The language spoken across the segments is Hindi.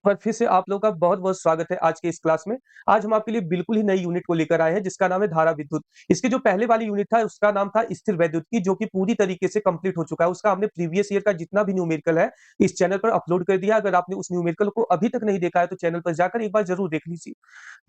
बार फिर से आप लोगों का बहुत-बहुत स्वागत है आज के इस क्लास में। आज हम आपके लिए बिल्कुल ही नई यूनिट को लेकर आए हैं जिसका नाम है धारा विद्युत। इसके जो पहले वाली यूनिट था उसका नाम था स्थिर वैद्युतिकी जो कि पूरी तरीके से कंप्लीट हो चुका है। उसका हमने प्रीवियस ईयर का जितना भी न्यूमेरिकल है इस चैनल पर अपलोड कर दिया। अगर आपने उस न्यूमेरिकल को अभी तक नहीं देखा है तो चैनल पर जाकर एक बार ज़रूर देख लीजिए।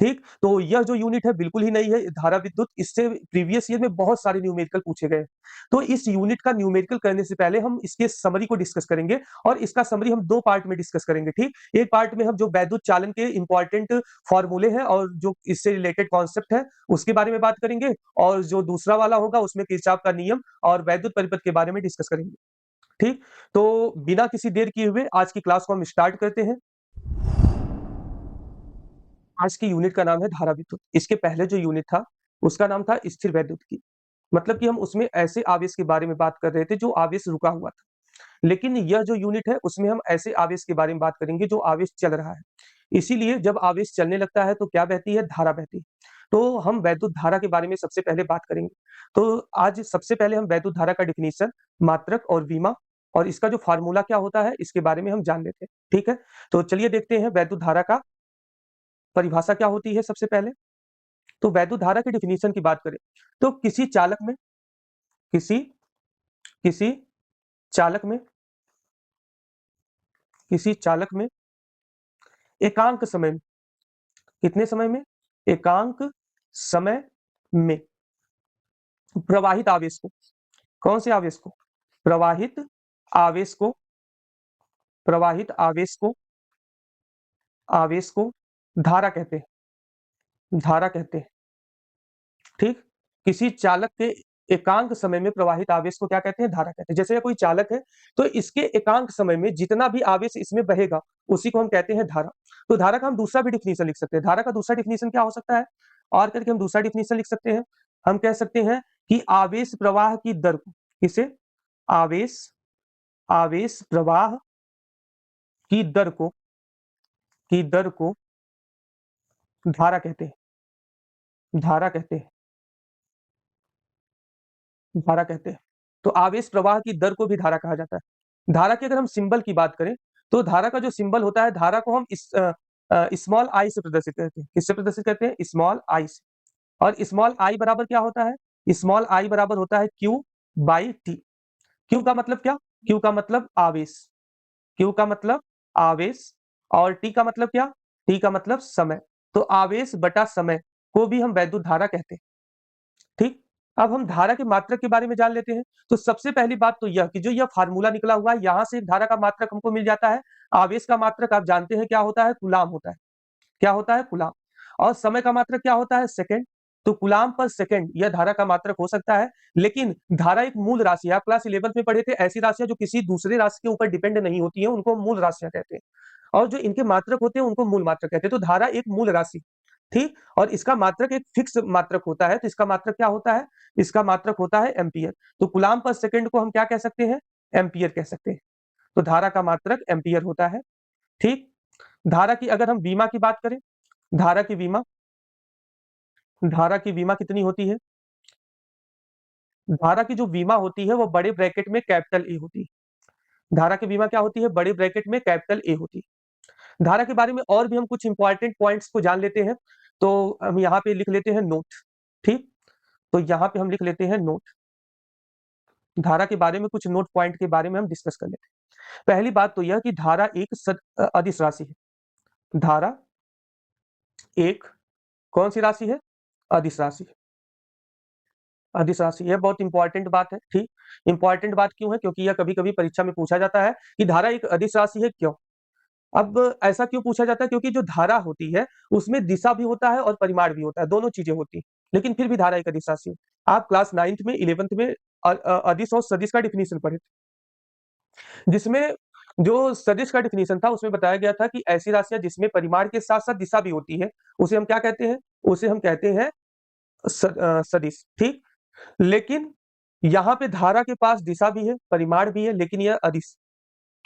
ठीक? तो यह जो यूनिट है बिल्कुल ही नई है धारा विद्युत। इससे प्रीवियस ईयर में बहुत सारे न्यूमेरिकल पूछे गए। तो इस यूनिट का न्यूमेरिकल करने से पहले हम इसके समरी को डिस्कस करेंगे और इसका समरी हम 2 पार्ट में डिस्कस करेंगे, ठीक? एक पार्ट में हम जो वैद्युत चालन के इंपॉर्टेंट फॉर्मूले हैं और जो इससे रिलेटेड कॉन्सेप्ट है उसके बारे में बात करेंगे और जो दूसरा वाला होगा उसमें किरचॉफ का नियम और वैद्युत परिपथ के बारे में डिस्कस करेंगे। ठीक? तो बिना किसी देर किए हुए आज की क्लास को हम स्टार्ट करते हैं। आज की यूनिट का नाम है धारा विद्युत। इसके पहले जो यूनिट था उसका नाम था स्थिर वैद्युतिकी। मतलब कि हम उसमें ऐसे आवेश के बारे में बात कर रहे थे जो आवेश रुका हुआ था। लेकिन यह जो यूनिट है उसमें हम ऐसे आवेश के बारे में बात करेंगे जो आवेश चल रहा है। इसीलिए जब आवेश चलने लगता है तो क्या बहती है? धारा बहती है। तो हम वैद्युत धारा के बारे में सबसे पहले बात करेंगे। तो आज सबसे पहले हम वैद्युत धारा का डेफिनिशन, मात्रक और विमा और इसका जो फार्मूला क्या होता है इसके बारे में हम जान लेते हैं। ठीक है? तो चलिए देखते हैं वैद्युत धारा का परिभाषा क्या होती है सबसे पहले। तो वैद्युत धारा की डेफिनिशन की बात करें तो किसी किसी चालक में किसी चालक में एकांक समय में कितने समय में? एकांक समय में प्रवाहित आवेश को, कौन से आवेश को? प्रवाहित आवेश को प्रवाहित आवेश को धारा कहते हैं, धारा कहते हैं। ठीक? किसी चालक के एकांक समय में प्रवाहित आवेश को क्या कहते हैं? धारा कहते हैं। जैसे कोई चालक है तो इसके एकांक समय में जितना भी आवेश इसमें बहेगा उसी को हम कहते हैं धारा। तो धारा का हम दूसरा भी डेफिनिशन लिख सकते हैं। धारा का दूसरा डेफिनिशन क्या हो सकता है? और करके हम दूसरा डेफिनिशन लिख सकते हैं। हम कह सकते हैं कि आवेश प्रवाह की दर को किसे? आवेश आवेश प्रवाह की दर को धारा कहते हैं। धारा कहते हैं। धारा कहते हैं। तो आवेश प्रवाह की दर को भी धारा कहा जाता है। धारा की अगर हम सिंबल की बात करें तो धारा का जो सिंबल होता है धारा को हम स्मॉल आई से प्रदर्शित करते हैं। किससे प्रदर्शित करते हैं? स्मॉल आई से। और स्मॉल आई बराबर क्या होता है? स्मॉल आई बराबर होता है क्यू बाई टी। क्यू का मतलब क्या? क्यू का मतलब आवेश। क्यू का मतलब आवेश और टी का मतलब क्या? टी का मतलब समय। तो आवेश बटा समय को भी हम वैद्युत धारा कहते हैं। ठीक? अब हम धारा के मात्रक के बारे में जान लेते हैं। तो सबसे पहली बात तो यह कि जो यह फार्मूला निकला हुआ है यहाँ से एक धारा का मात्रक हमको मिल जाता है। आवेश का मात्रक आप जानते हैं क्या होता है? कूलाम होता है। क्या होता है? कूलाम। और समय का मात्रक क्या होता है? सेकंड। तो कूलाम पर सेकंड यह धारा का मात्रक हो सकता है। लेकिन धारा एक मूल राशि है। आप क्लास 11th में पढ़े थे ऐसी राशियां जो किसी दूसरे राशि के ऊपर डिपेंड नहीं होती हैं उनको मूल राशियां कहते हैं। और जो इनके मात्रक होते हैं उनको मूल मात्रक कहते हैं। तो धारा एक मूल राशि, ठीक? और इसका मात्रक एक फिक्स मात्रक होता है। तो इसका मात्रक क्या होता है? इसका मात्रक होता है एम्पीयर। तो कूलाम पर सेकंड को हम क्या कह सकते हैं? एम्पीयर कह सकते हैं। तो धारा का मात्रक एम्पीयर होता है। ठीक? धारा की अगर हम विमा की बात करें, धारा की विमा धारा की विमा कितनी होती है? धारा की जो विमा होती है वो बड़े ब्रैकेट में कैपिटल ए होती है। धारा की विमा क्या होती है? बड़े ब्रैकेट में कैपिटल ए होती है। धारा के बारे में और भी हम कुछ इंपॉर्टेंट पॉइंट्स को जान लेते हैं। तो हम यहाँ पे लिख लेते हैं नोट। ठीक? तो यहाँ पे हम लिख लेते हैं नोट। धारा के बारे में कुछ नोट पॉइंट के बारे में हम डिस्कस कर लेते हैं। पहली बात तो यह कि धारा एक अदिश राशि है। धारा एक कौन सी राशि है? अदिश राशि है। अदिश राशि यह बहुत इंपॉर्टेंट बात है। ठीक? इंपॉर्टेंट बात क्यों है? क्योंकि यह कभी-कभी परीक्षा में पूछा जाता है कि धारा एक अदिश राशि है, क्यों? अब ऐसा क्यों पूछा जाता है? क्योंकि जो धारा होती है उसमें दिशा भी होता है और परिमाण भी होता है, दोनों चीजें होती हैं। लेकिन फिर भी धारा एक अदिश राशि है। आप क्लास 9th में 11th में अदिश और सदिश का डेफिनेशन पढ़े थे, जिसमें जो सदिश का डेफिनेशन था उसमें बताया गया था कि ऐसी राशियां जिसमें परिमाण के साथ-साथ दिशा भी होती है, उसे हम क्या कहते हैं? उसे हम कहते हैं सदिश। ठीक? लेकिन यहाँ पे धारा के पास दिशा भी है, परिमाण भी है, लेकिन यह अदिश।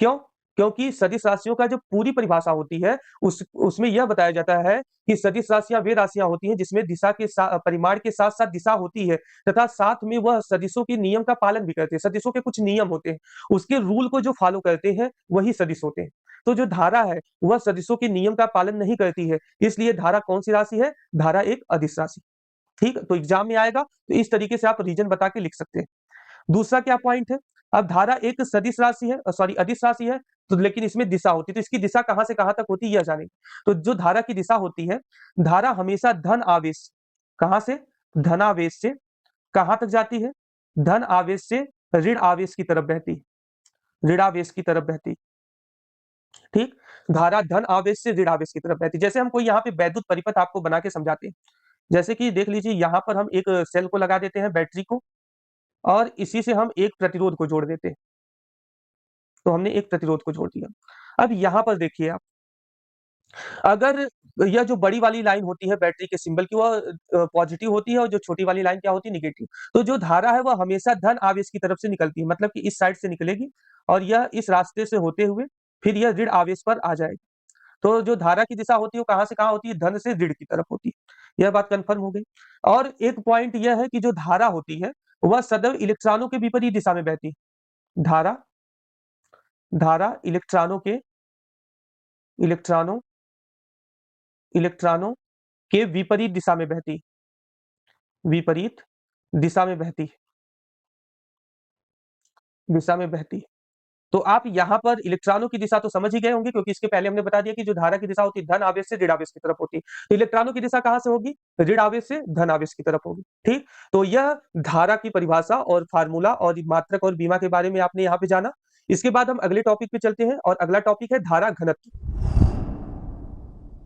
क्यों? क्योंकि सदिश राशियों का जो पूरी परिभाषा होती है उसमें यह बताया जाता है कि सदिश राशियां वे राशियां होती हैं जिसमें दिशा के परिमाण के साथ-साथ दिशा होती है तथा साथ में वह सदिशों के नियम का पालन भी करते हैं। सदिशों के कुछ नियम होते हैं, उसके रूल को जो फॉलो करते हैं वही सदिश होते हैं। तो जो धारा है वह सदिशों के नियम का पालन नहीं करती है, इसलिए धारा कौन सी राशि है? धारा एक अदिश राशि। ठीक, तो एग्जाम में आएगा तो इस तरीके से आप रीजन बता के लिख सकते हैं। दूसरा क्या पॉइंट है? अब धारा एक सदिश राशि है, सॉरी अदिश राशि है, तो लेकिन इसमें दिशा होती है, तो इसकी दिशा कहां से कहां तक होती है यह जानेंगे। तो जो धारा की दिशा होती है, धारा हमेशा धन आवेश, कहां से? धनावेश से कहां तक जाती है? धन आवेश से ऋण आवेश की तरफ बहती है, ऋण आवेश की तरफ बहती है। ठीक, धारा धन आवेश से ऋण आवेश की तरफ बहती है। जैसे हम कोई यहाँ पे वैद्युत परिपथ आपको बना के समझाते हैं, जैसे कि देख लीजिए यहाँ पर हम एक सेल को लगा देते हैं, बैटरी को, और इसी से हम एक प्रतिरोध को जोड़ देते हैं। तो हमने एक प्रतिरोध को जोड़ दिया। अब यहाँ पर देखिए आप, अगर यह जो बड़ी वाली लाइन होती है बैटरी के सिंबल की, वह पॉजिटिव होती है, और जो छोटी वाली लाइन क्या होती है? निगेटिव। तो जो धारा है वह हमेशा धन आवेश की तरफ से निकलती है, मतलब कि इस साइड से निकलेगी, और यह इस रास्ते से होते हुए फिर यह ऋण आवेश पर आ जाएगी। तो जो धारा की दिशा होती है वो कहां से कहां होती है? धन से ऋण की तरफ होती है। यह बात कंफर्म हो गई। और एक पॉइंट यह है कि जो धारा होती है वह सदैव इलेक्ट्रॉनों के विपरीत दिशा में बहती है। धारा धारा इलेक्ट्रॉनों इलेक्ट्रॉनों के विपरीत दिशा में बहती, विपरीत दिशा में बहती, दिशा में बहती। तो आप यहाँ पर इलेक्ट्रॉनों की दिशा तो समझ ही गए होंगे, क्योंकि इसके पहले हमने बता दिया कि जो धारा की दिशा होती है धन आवेश से ऋण आवेश की तरफ होती है। तो इलेक्ट्रॉनों की दिशा कहां से होगी? ऋण आवेश से धन आवेश की तरफ होगी। ठीक, तो यह धारा की परिभाषा और फार्मूला और मात्रक और बीमा के बारे में आपने यहाँ पे जाना। इसके बाद हम अगले टॉपिक पे चलते हैं, और अगला टॉपिक है धारा घनत्व।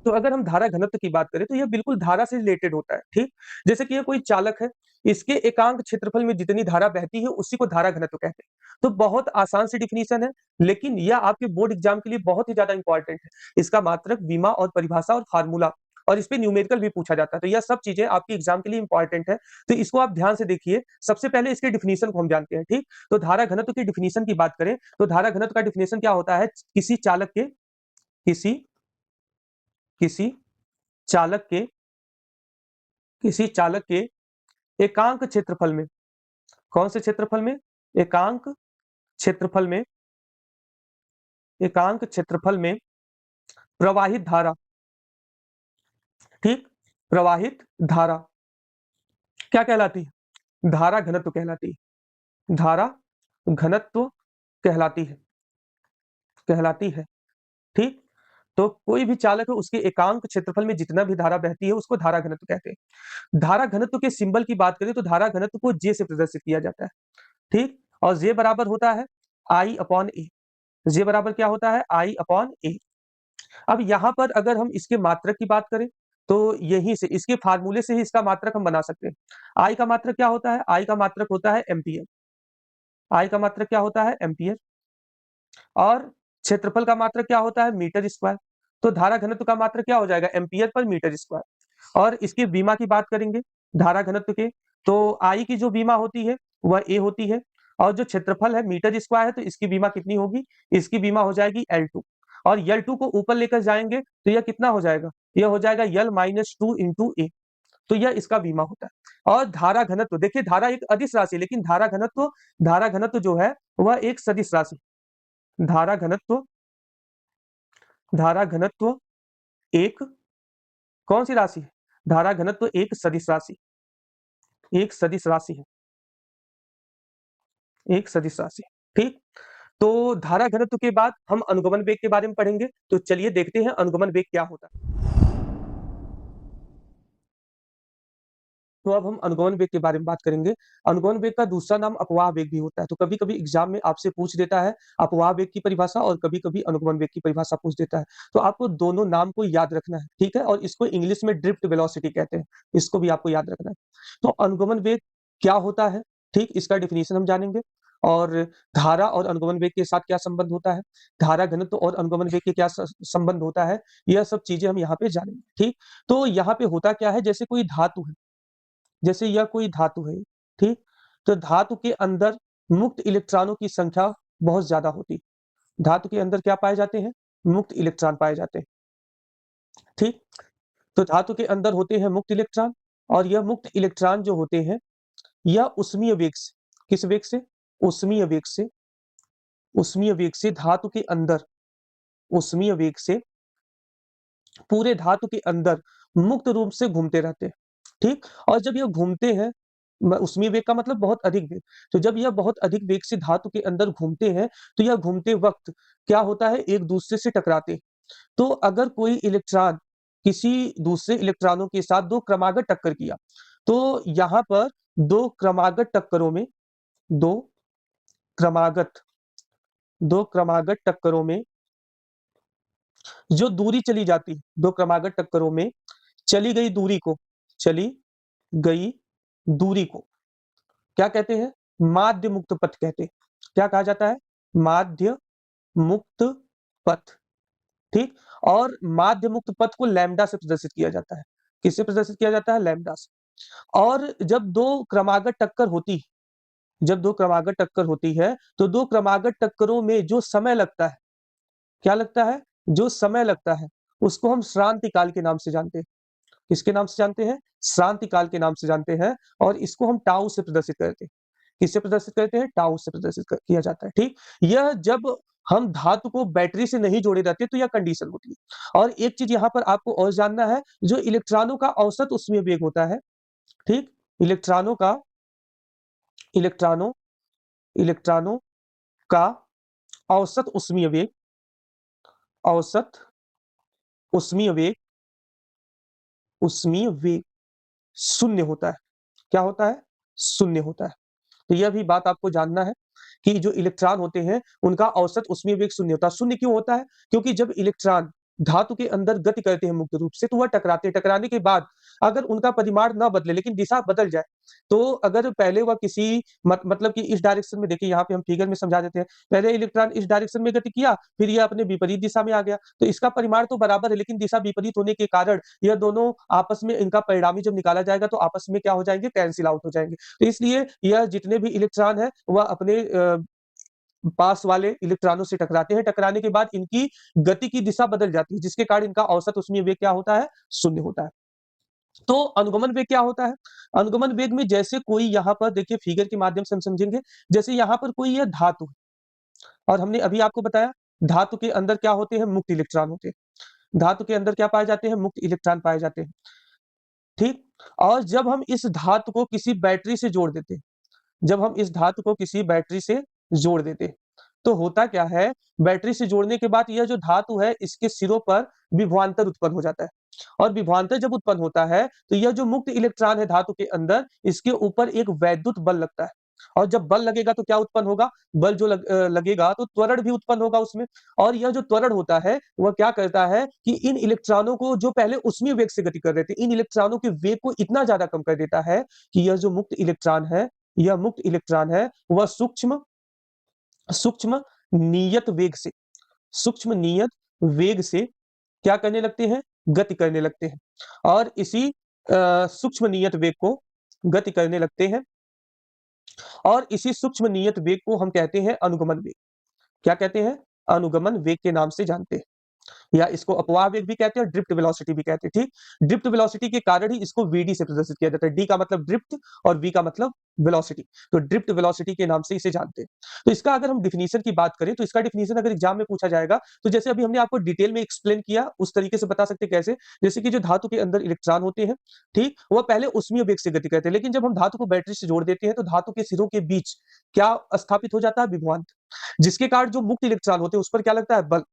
तो अगर हम धारा घनत्व की बात करें तो यह बिल्कुल धारा से रिलेटेड होता है। ठीक, जैसे कि यह कोई चालक है, इसके एकांक क्षेत्रफल में जितनी धारा बहती है उसी को धारा घनत्व कहते हैं। तो बहुत आसान सी डिफिनीशन है, लेकिन यह आपके बोर्ड एग्जाम के लिए बहुत ही ज्यादा इंपॉर्टेंट है। इसका मात्रक, बीमा और परिभाषा और फार्मूला, और इस पे न्यूमेरिकल भी पूछा जाता है। तो यह सब चीजें आपके एग्जाम के लिए इंपॉर्टेंट है, तो इसको आप ध्यान से देखिए। सबसे पहले इसके डिफिनीशन को हम जानते हैं। ठीक, तो धारा घनत्व की डिफिनीशन की बात करें तो धारा घनत्व का डिफिनीशन क्या होता है? किसी किसी चालक के किसी चालक के एकांक क्षेत्रफल में, कौन से क्षेत्रफल में? एकांक क्षेत्रफल में, एकांक क्षेत्रफल में प्रवाहित धारा। ठीक, प्रवाहित धारा क्या कहलाती है? धारा घनत्व कहलाती है। धारा घनत्व कहलाती है, कहलाती है। ठीक, तो कोई भी चालक है उसके एकांक क्षेत्रफल में जितना भी धारा बहती है उसको धारा घनत्व कहते हैं। धारा घनत्व के सिंबल की बात करें तो धारा घनत्व को जे से प्रदर्शित किया जाता है। ठीक, और जे बराबर होता है आई अपॉन ए। जे बराबर क्या होता है? आई अपॉन ए। अब यहाँ पर अगर हम इसके मात्रक की बात करें तो यहीं से, इसके फार्मूले से ही इसका मात्रक हम बना सकते हैं। आई का मात्रक क्या होता है? आई का मात्रक होता है एम्पियर। आई का मात्रक क्या होता है? एम्पियर। और क्षेत्रफल का मात्रक क्या होता है? Metre square. तो धारा घनत्व का मात्रक क्या हो जाएगा? Ampere per metre square. और इसकी बीमा की बात करेंगे धारा घनत्व के, तो आई की जो बीमा होती है वह ए होती है, और जो क्षेत्रफल है मीटर स्क्वायर है, तो इसकी बीमा कितनी होगी? इसकी बीमा हो जाएगी L2। और L2 को ऊपर लेकर जाएंगे तो यह कितना हो जाएगा? यह हो जाएगा L-2 इंटू ए। तो यह इसका बीमा होता है। और धारा घनत्व देखिए, धारा एक अदिश राशि है, लेकिन धारा घनत्व जो है वह एक सदिश राशि। धारा घनत्व धारा घनत्व एक कौन सी राशि है? धारा घनत्व एक सदिश राशि, एक सदिश राशि है, एक सदिश राशि। ठीक, तो धारा घनत्व के बाद हम अनुगमन वेग के बारे में पढ़ेंगे। तो चलिए देखते हैं अनुगमन वेग क्या होता है। तो अब हम अनुगमन वेग के बारे में बात करेंगे। अनुगमन वेग का दूसरा नाम अपवाह वेग भी होता है। तो कभी-कभी एग्जाम में आपसे पूछ देता है अपवाह वेग की परिभाषा, और कभी-कभी अनुगमन वेग की परिभाषा पूछ देता है। तो आपको दोनों नाम को याद रखना है, ठीक है? और इसको इंग्लिश में ड्रिफ्ट वेलोसिटी कहते हैं, इसको भी आपको याद रखना है। तो अनुगमन वेग क्या होता है? ठीक, इसका डिफिनीशन हम जानेंगे, और धारा और अनुगमन वेग के साथ क्या संबंध होता है, धारा घनत्व और अनुगमन वेग के क्या संबंध होता है, यह सब चीजें हम यहाँ पे जानेंगे। ठीक, तो यहाँ पे होता क्या है, जैसे कोई धातु है, जैसे यह कोई धातु है, ठीक? तो धातु के अंदर मुक्त इलेक्ट्रॉनों की संख्या बहुत ज्यादा होती है। धातु के अंदर क्या पाए जाते हैं? मुक्त इलेक्ट्रॉन पाए जाते हैं। ठीक, तो धातु के अंदर होते हैं मुक्त इलेक्ट्रॉन, और यह मुक्त इलेक्ट्रॉन जो होते हैं यह उष्मीय वेग से, किस वेग से? उष्मीय वेग से, उष्मीय वेग से धातु के अंदर उष्मीय वेग से पूरे धातु के अंदर मुक्त रूप से घूमते रहते हैं, ठीक? और जब यह घूमते हैं, उष्मीय वेग का मतलब बहुत अधिक वेग, तो जब यह बहुत अधिक वेग से धातु के अंदर घूमते हैं, तो यह घूमते वक्त क्या होता है, एक दूसरे से टकराते हैं। तो अगर कोई इलेक्ट्रॉन किसी दूसरे इलेक्ट्रॉनों के साथ दो क्रमागत टक्कर किया, तो यहाँ पर दो क्रमागत टक्करों में दो क्रमागत दो क्रमागत टक्करों में जो दूरी चली जाती है, दो क्रमागत टक्करों में चली गई दूरी को क्या कहते हैं? माध्य मुक्त पथ कहते हैं। क्या कहा जाता है? माध्य मुक्त पथ, ठीक? और माध्य मुक्त पथ को लैम्ब्डा से प्रदर्शित किया जाता है। किससे प्रदर्शित किया जाता है? लैम्ब्डा से। और जब दो क्रमागत टक्कर होती है, जब दो क्रमागत टक्कर होती है, तो दो क्रमागत टक्करों में जो समय लगता है, क्या लगता है? जो समय लगता है, उसको हम श्रांति काल के नाम से जानते हैं। किसके नाम से जानते हैं? श्रांति काल के नाम से जानते हैं, और इसको हम टाउ से प्रदर्शित करते हैं। किससे प्रदर्शित करते हैं? टाउ से प्रदर्शित किया जाता है, ठीक? यह जब हम धातु को बैटरी से नहीं जोड़े रहते तो यह कंडीशन होती है। और एक चीज यहाँ पर आपको और जानना है, जो इलेक्ट्रॉनों का औसत उष्मीय वेग होता है, ठीक? इलेक्ट्रॉनों का इलेक्ट्रॉनों इलेक्ट्रॉनों का औसत उष्मीय वेग औसत उष्मीय वेग शून्य होता है। क्या होता है? शून्य होता है। तो यह भी बात आपको जानना है कि जो इलेक्ट्रॉन होते हैं, उनका औसत उष्मीय वेग शून्य होता है। शून्य क्यों होता है? क्योंकि जब इलेक्ट्रॉन धातु के अंदर गति करते हैं मुक्त रूप से, तो वह टकराते हैं। टकराने के बाद अगर उनका परिमाण ना बदले लेकिन दिशा बदल जाए, तो अगर पहले वह किसी मतलब कि इस डायरेक्शन में, देखिए यहाँ पे हम फिगर में समझा देते हैं, पहले इलेक्ट्रॉन इस डायरेक्शन में गति किया, फिर यह अपने विपरीत दिशा में आ गया, तो इसका परिमाण तो बराबर है, लेकिन दिशा विपरीत होने के कारण यह दोनों आपस में, इनका परिणामी जब निकाला जाएगा तो आपस में क्या हो जाएंगे? कैंसिल आउट हो जाएंगे। तो इसलिए यह जितने भी इलेक्ट्रॉन है, वह अपने पास वाले इलेक्ट्रॉनों से टकराते हैं। टकराने के बाद इनकी गति की दिशा बदल जाती है, जिसके कारण इनका औसत उष्मीय वेग क्या होता है? शून्य होता है। तो अनुगमन वेग क्या होता है? अनुगमन वेग में जैसे कोई, यहाँ पर देखिए फिगर के माध्यम से हम समझेंगे, जैसे यहाँ पर कोई यह धातु है, और हमने अभी आपको बताया धातु के अंदर क्या होते हैं? मुक्त इलेक्ट्रॉन होते हैं। धातु के अंदर क्या पाए जाते हैं? मुक्त इलेक्ट्रॉन पाए जाते हैं, ठीक? और जब हम इस धातु को किसी बैटरी से जोड़ देते हैं, जब हम इस धातु को किसी बैटरी से जोड़ देते हैं, तो होता क्या है? बैटरी से जोड़ने के बाद यह जो धातु है, इसके सिरों पर विभवांतर उत्पन्न हो जाता है, और विभवांतर जब उत्पन्न होता है, तो यह जो मुक्त इलेक्ट्रॉन है धातु के अंदर, इसके ऊपर एक वैद्युत बल लगता है, और जब बल लगेगा तो क्या उत्पन्न होगा? बल जो लगेगा तो त्वरण भी उत्पन्न होगा उसमें। और यह जो त्वरण होता है, वह क्या करता है कि इन इलेक्ट्रॉनों को, जो पहले उष्मीय वेग से गति कर रहे थे, इन इलेक्ट्रॉनों के वेग को इतना ज्यादा कम कर देता है कि यह मुक्त इलेक्ट्रॉन है, वह सूक्ष्म सूक्ष्म नियत वेग से सूक्ष्म नियत वेग से क्या करने लगते हैं? गति करने लगते हैं। और इसी सूक्ष्म नियत वेग को गति करने लगते हैं, और इसी सूक्ष्म नियत वेग को हम कहते हैं अनुगमन वेग। क्या कहते हैं? अनुगमन वेग के नाम से जानते हैं, या इसको अपवाह वेग भी कहते हैं, ड्रिफ्ट वेलोसिटी भी कहते हैं, ठीक? ड्रिफ्ट वेलोसिटी के कारण ही इसको वीडी से प्रदर्शित किया जाता है। डी का मतलब ड्रिफ्ट और वी का मतलब वेलोसिटी, तो ड्रिफ्ट वेलोसिटी के नाम से इसे जानते हैं। तो इसका अगर हम डिफिनीशन की बात करें, तो इसका डिफिनीशन अगर एग्जाम में पूछा जाएगा, तो जैसे अभी हमने आपको डिटेल में एक्सप्लेन किया, उस तरीके से बता सकते हैं। कैसे? जैसे कि जो धातु के अंदर इलेक्ट्रॉन होते हैं, ठीक, वह पहले उष्मीय वेग से गति करते हैं, लेकिन जब हम धातु को बैटरी से जोड़ देते हैं, तो धातु के सिरों के बीच क्या स्थापित हो जाता है? विभवांतर, जिसके कारण जो मुक्त इलेक्ट्रॉन होते हैं उस पर क्या लगता है? बल।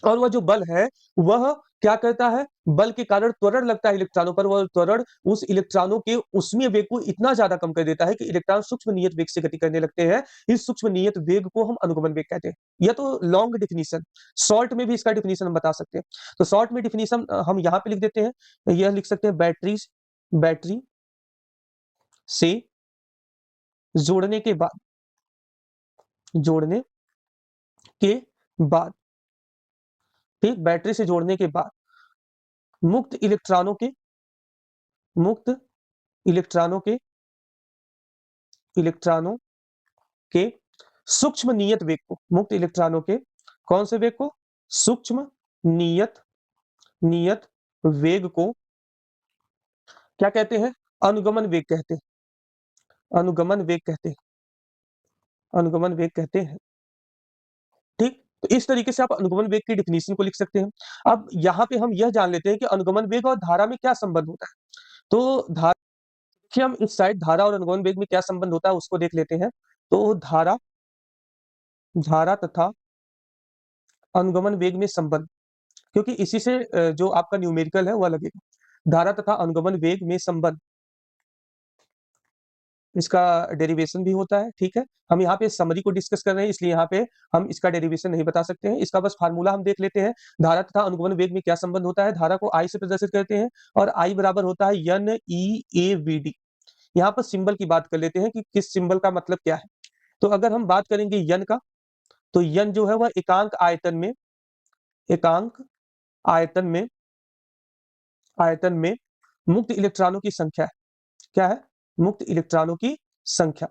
और वह जो बल है, वह क्या करता है? बल के कारण त्वरण लगता है इलेक्ट्रॉनों पर, वह त्वरण उस इलेक्ट्रॉनों के उष्मीय वेग को इतना ज्यादा कम कर देता है कि इलेक्ट्रॉन सूक्ष्म नियत वेग से गति करने लगते हैं। इस सूक्ष्म नियत वेग को हम अनुगमन वेग कहते हैं। यह तो लॉन्ग डिफिनीशन, शॉर्ट में भी इसका डिफिनीशन हम बता सकते हैं। तो शॉर्ट में डिफिनीशन हम यहाँ पे लिख देते हैं, यह लिख सकते हैं, बैटरी से जोड़ने के बाद जोड़ने के बाद ठीक, बैटरी से जोड़ने के बाद मुक्त इलेक्ट्रॉनों के मुक्त इलेक्ट्रॉनों के इलेक्ट्रॉनों के सूक्ष्म नियत वेग को, मुक्त इलेक्ट्रॉनों के कौन से वेग को? सूक्ष्म नियत नियत वेग को क्या कहते हैं? अनुगमन वेग कहते हैं। अनुगमन वेग कहते हैं। अनुगमन वेग कहते हैं, ठीक। तो इस तरीके से आप अनुगमन वेग की डेफिनेशन को लिख सकते हैं। अब यहाँ पे हम यह जान लेते हैं कि अनुगमन वेग और धारा में क्या संबंध होता है। तो देखिए हम इस साइड धारा और अनुगमन वेग में क्या संबंध होता है उसको देख लेते हैं। तो धारा धारा तथा अनुगमन वेग में संबंध, क्योंकि इसी से जो आपका न्यूमेरिकल है वह लगेगा। धारा तथा अनुगमन वेग में संबंध, इसका डेरिवेशन भी होता है, ठीक है। हम यहाँ पे समरी को डिस्कस कर रहे हैं, इसलिए यहाँ पे हम इसका डेरिवेशन नहीं बता सकते हैं। इसका बस फार्मूला हम देख लेते हैं। धारा तथा अनुगमन वेग में क्या संबंध होता है। धारा को I से प्रदर्शित करते हैं और I बराबर होता है NEAVD। यहाँ पर सिंबल की बात कर लेते हैं कि किस सिंबल का मतलब क्या है। तो अगर हम बात करेंगे यन का, तो यन जो है वह एकांक आयतन में मुक्त इलेक्ट्रॉनों की संख्या है। क्या है? मुक्त इलेक्ट्रॉनों की संख्या।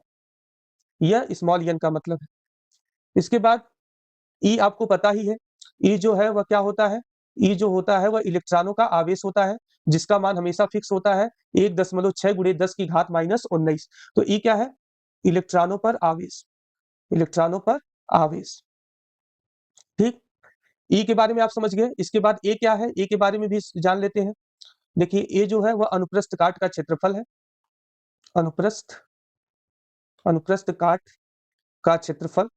यह स्मॉल यन का मतलब है। इसके बाद ई आपको पता ही है। ई जो है वह क्या होता है। ई जो होता है वह इलेक्ट्रॉनों का आवेश होता है, जिसका मान हमेशा फिक्स होता है 1.6 गुणे 10 की घात -19। तो ई क्या है? इलेक्ट्रॉनों पर आवेश। इलेक्ट्रॉनों पर आवेश, ठीक। ई के बारे में आप समझ गए। इसके बाद ए क्या है, ए के बारे में भी जान लेते हैं। देखिए ए जो है वह अनुप्रस्थ काट का क्षेत्रफल है। अनुप्रस्थ अनुप्रस्थ काट का क्षेत्रफल,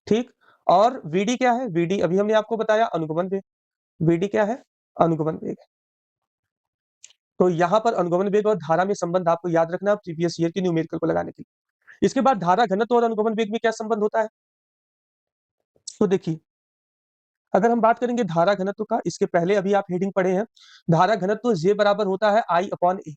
ठीक। और वीडी क्या है? वीडी अभी हमने आपको बताया अनुगमन वेग। वीडी क्या है? अनुगमन वेग। तो यहाँ पर अनुगमन वेग और धारा में संबंध आपको याद रखना है प्रीवियस ईयर के न्यूमेरिकल को लगाने के लिए। इसके बाद धारा घनत्व और अनुगमन वेग में क्या संबंध होता है। तो देखिए अगर हम बात करेंगे धारा घनत्व का, इसके पहले अभी आप हेडिंग पढ़े हैं। धारा घनत्व J बराबर होता है I/A।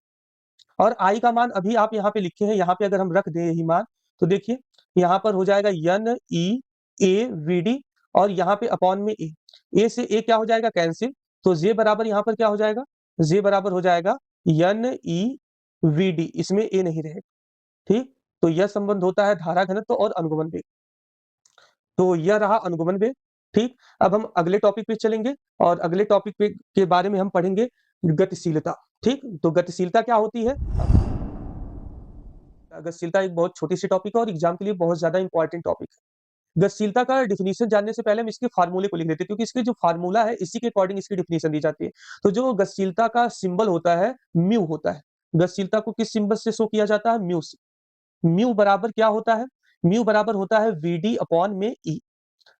और I का मान अभी आप यहाँ पे लिखे हैं, यहाँ पे अगर हम रख दें यही मान, तो देखिए यहाँ पर हो जाएगा NEAVD और यहाँ पे अपॉन में A से A क्या हो जाएगा? कैंसिल। तो J बराबर यहाँ पर क्या हो जाएगा? J बराबर हो जाएगा NEVD, इसमें A नहीं रहेगा, ठीक। तो यह संबंध होता है धारा घनत्व और अनुगमन वेग। तो यह रहा अनुगमन वेग, ठीक। अब हम अगले टॉपिक पे चलेंगे और अगले टॉपिक पे के बारे में हम पढ़ेंगे गतिशीलता, ठीक। तो गतिशीलता क्या होती है। गतिशीलता एक बहुत छोटी सी टॉपिक है और एग्जाम के लिए बहुत ज्यादा इंपॉर्टेंट टॉपिक है। गतिशीलता का डिफिनीशन जानने से पहले हम इसके फार्मूले को लिख लेते हैं, क्योंकि इसके जो फार्मूला है इसी के अकॉर्डिंग इसकी डिफिनीशन दी जाती है। तो जो गतिशीलता का सिंबल होता है म्यू होता है। गतिशीलता को किस सिंबल से शो किया जाता है? म्यू से। म्यू बराबर क्या होता है? म्यू बराबर होता है VD अपॉन में ई।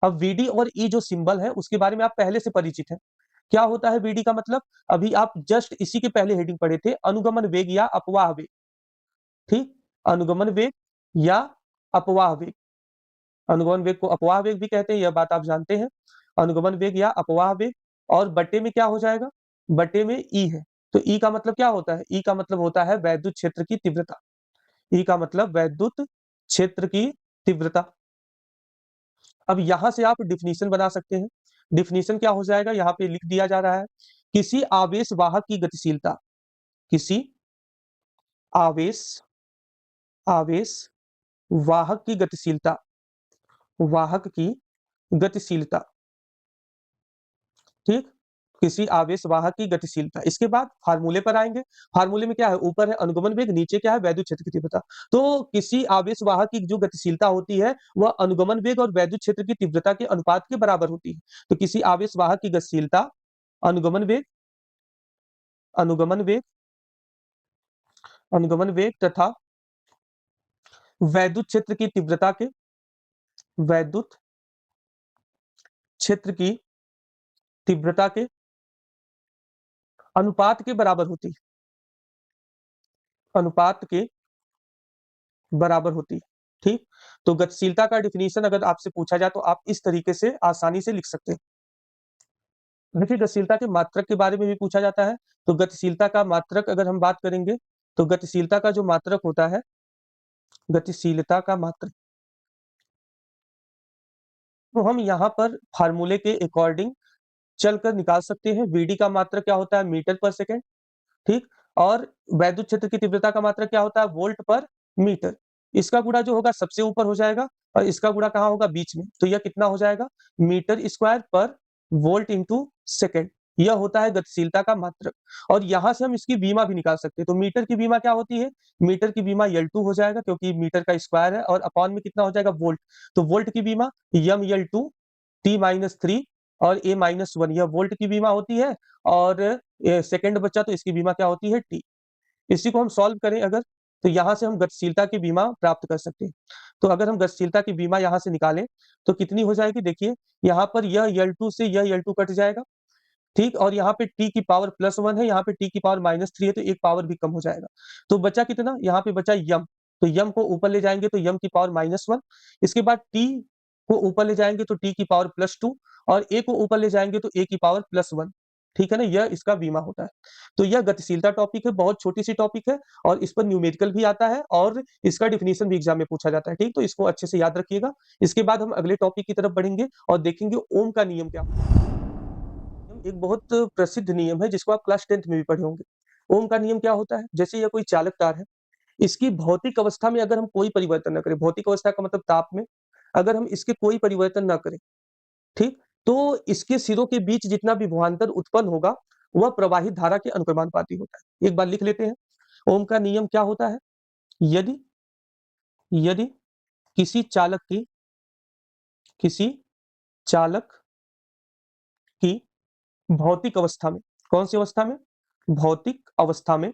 अब VD और ई जो सिंबल है उसके बारे में आप पहले से परिचित हैं। क्या होता है VD का मतलब? अभी आप जस्ट इसी के पहले हेडिंग पढ़े थे, अनुगमन वेग या अपवाह वेग, ठीक। अनुगमन वेग या अपवाह वेग। अनुगमन वेग को अपवाह वेग भी कहते हैं, यह बात आप जानते हैं। अनुगमन वेग या अपवाह वेग, और बट्टे में क्या हो जाएगा? बट्टे में ई है। तो ई का मतलब क्या होता है? ई का मतलब होता है वैद्युत क्षेत्र की तीव्रता। ई का मतलब वैद्युत क्षेत्र की तीव्रता। अब यहां से आप डिफिनीशन बना सकते हैं। डिफिनीशन क्या हो जाएगा? यहाँ पे लिख दिया जा रहा है, किसी आवेश वाहक की गतिशीलता, किसी आवेश आवेश वाहक की गतिशीलता, वाहक की गतिशीलता, ठीक। किसी आवेश वाहक की गतिशीलता। इसके बाद फार्मूले पर आएंगे। फार्मूले में क्या है? ऊपर है अनुगमन वेग, नीचे क्या है? वैद्युत क्षेत्र की तीव्रता। तो किसी आवेश वाहक की जो गतिशीलता होती है वह अनुगमन वेग और वैद्युत क्षेत्र की तीव्रता के अनुपात के बराबर होती है। तो किसी आवेश वाहक की गतिशीलता अनुगमन वेग अनुगमन वेग अनुगमन वेग तथा वैद्युत क्षेत्र की तीव्रता के वैद्युत क्षेत्र की तीव्रता के अनुपात के बराबर होती है। अनुपात के बराबर होती है, ठीक। तो गतिशीलता का डिफिनीशन अगर आपसे पूछा जाए तो आप इस तरीके से आसानी से लिख सकते हैं। देखिए गतिशीलता के मात्रक के बारे में भी पूछा जाता है। तो गतिशीलता का मात्रक अगर हम बात करेंगे, तो गतिशीलता का जो मात्रक होता है, गतिशीलता का मात्रक, तो हम यहाँ पर फार्मूले के अकॉर्डिंग चलकर निकाल सकते हैं। VD का मात्रक क्या होता है? मीटर पर सेकेंड, ठीक। और वैद्युत क्षेत्र की तीव्रता का मात्रक क्या होता है? वोल्ट पर मीटर। इसका गुणा जो होगा सबसे ऊपर हो जाएगा और इसका गुणा कहाँ होगा? बीच में। तो यह कितना हो जाएगा? मीटर स्क्वायर पर वोल्ट इंटू सेकेंड। यह होता है गतिशीलता का मात्रक। और यहां से हम इसकी बीमा भी निकाल सकते हैं। तो मीटर की बीमा क्या होती है? मीटर की बीमा L2 हो जाएगा, क्योंकि मीटर का स्क्वायर है, और अपॉन में कितना हो जाएगा? वोल्ट। तो वोल्ट की बीमा ML2 T-3 और A-1 यह वोल्ट की बीमा होती है, और सेकंड बच्चा तो इसकी बीमा क्या होती है, T। इसी को हम सॉल्व करें अगर, तो यहाँ से हम गतिशीलता की बीमा प्राप्त कर सकते हैं। तो अगर हम गतिशीलता की बीमा यहाँ से निकालें तो कितनी हो जाएगी, देखिए यहाँ पर यह L2 से यह L2 कट जाएगा, ठीक, और यहाँ पे t की पावर +1 है, यहाँ पे t की पावर -3 है, तो एक पावर भी कम हो जाएगा। तो बचा कितना, यहाँ पे बचा यम, तो यम को ऊपर ले जाएंगे तो यम की पावर -1, इसके बाद t को ऊपर ले जाएंगे तो t की पावर +2, और a को ऊपर ले जाएंगे तो a की पावर +1। ठीक है ना, यह इसका बीमा होता है। तो यह गतिशीलता टॉपिक है, बहुत छोटी सी टॉपिक है, और इस पर न्यूमेरिकल भी आता है, और इसका डिफिनीशन भी एग्जाम में पूछा जाता है। ठीक, तो इसको अच्छे से याद रखिएगा। इसके बाद हम अगले टॉपिक की तरफ बढ़ेंगे और देखेंगे ओम का नियम क्या होता है। एक बहुत प्रसिद्ध नियम है जिसको आप क्लास 10th में भी पढ़े होंगे। ओम का नियम क्या होता है, जैसे यह कोई चालक तार है, इसकी भौतिक अवस्था में अगर हम कोई परिवर्तन न करें, भौतिक अवस्था का मतलब ताप में, अगर हम इसके कोई परिवर्तन न करें, ठीक, तो इसके सिरों के बीच जितना भी विभवांतर उत्पन्न होगा वह प्रवाहित धारा के अनुक्रमानुपाती होता है। एक बार लिख लेते हैं, ओम का नियम क्या होता है, यदि यदि किसी चालक की भौतिक अवस्था में, कौन सी अवस्था में, भौतिक अवस्था में,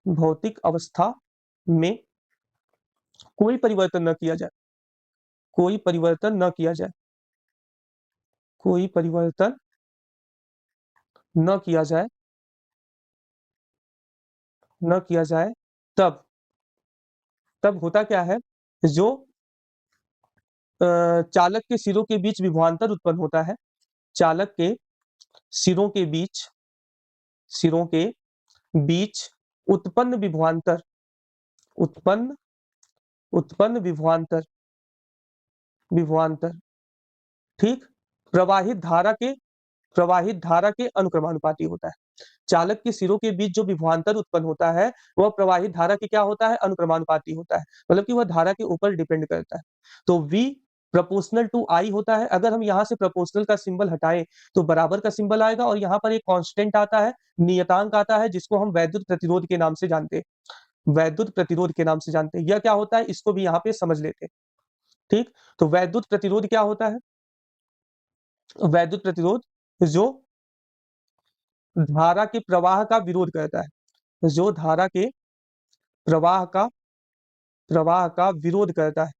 भौतिक अवस्था में कोई परिवर्तन न किया जाए, कोई परिवर्तन न किया जाए, कोई परिवर्तन न किया जाए, न किया जाए, तब तब होता क्या है, जो चालक के सिरों के बीच विभवांतर उत्पन्न होता है, चालक के सिरों के बीच, सिरों के बीच उत्पन्न विभवांतर, उत्पन्न उत्पन्न विभवांतर, विभवांतर, ठीक, प्रवाहित धारा के अनुक्रमानुपाती होता है। चालक के सिरों के बीच जो विभवांतर उत्पन्न होता है वह प्रवाहित धारा के क्या होता है, अनुक्रमानुपाती होता है, मतलब कि वह धारा के ऊपर डिपेंड करता है। तो V प्रोपोर्शनल टू I होता है। अगर हम यहाँ से प्रोपोर्शनल का सिंबल हटाएं तो बराबर का सिंबल आएगा, और यहाँ पर एक कांस्टेंट आता है, नियतांक आता है, जिसको हम वैद्युत प्रतिरोध के नाम से जानते हैं, वैद्युत प्रतिरोध के नाम से जानते हैं। यह क्या होता है, इसको भी यहाँ पे समझ लेते हैं। ठीक, तो वैद्युत प्रतिरोध क्या होता है, वैद्युत प्रतिरोध जो धारा के प्रवाह का विरोध करता है, जो धारा के प्रवाह का विरोध करता है,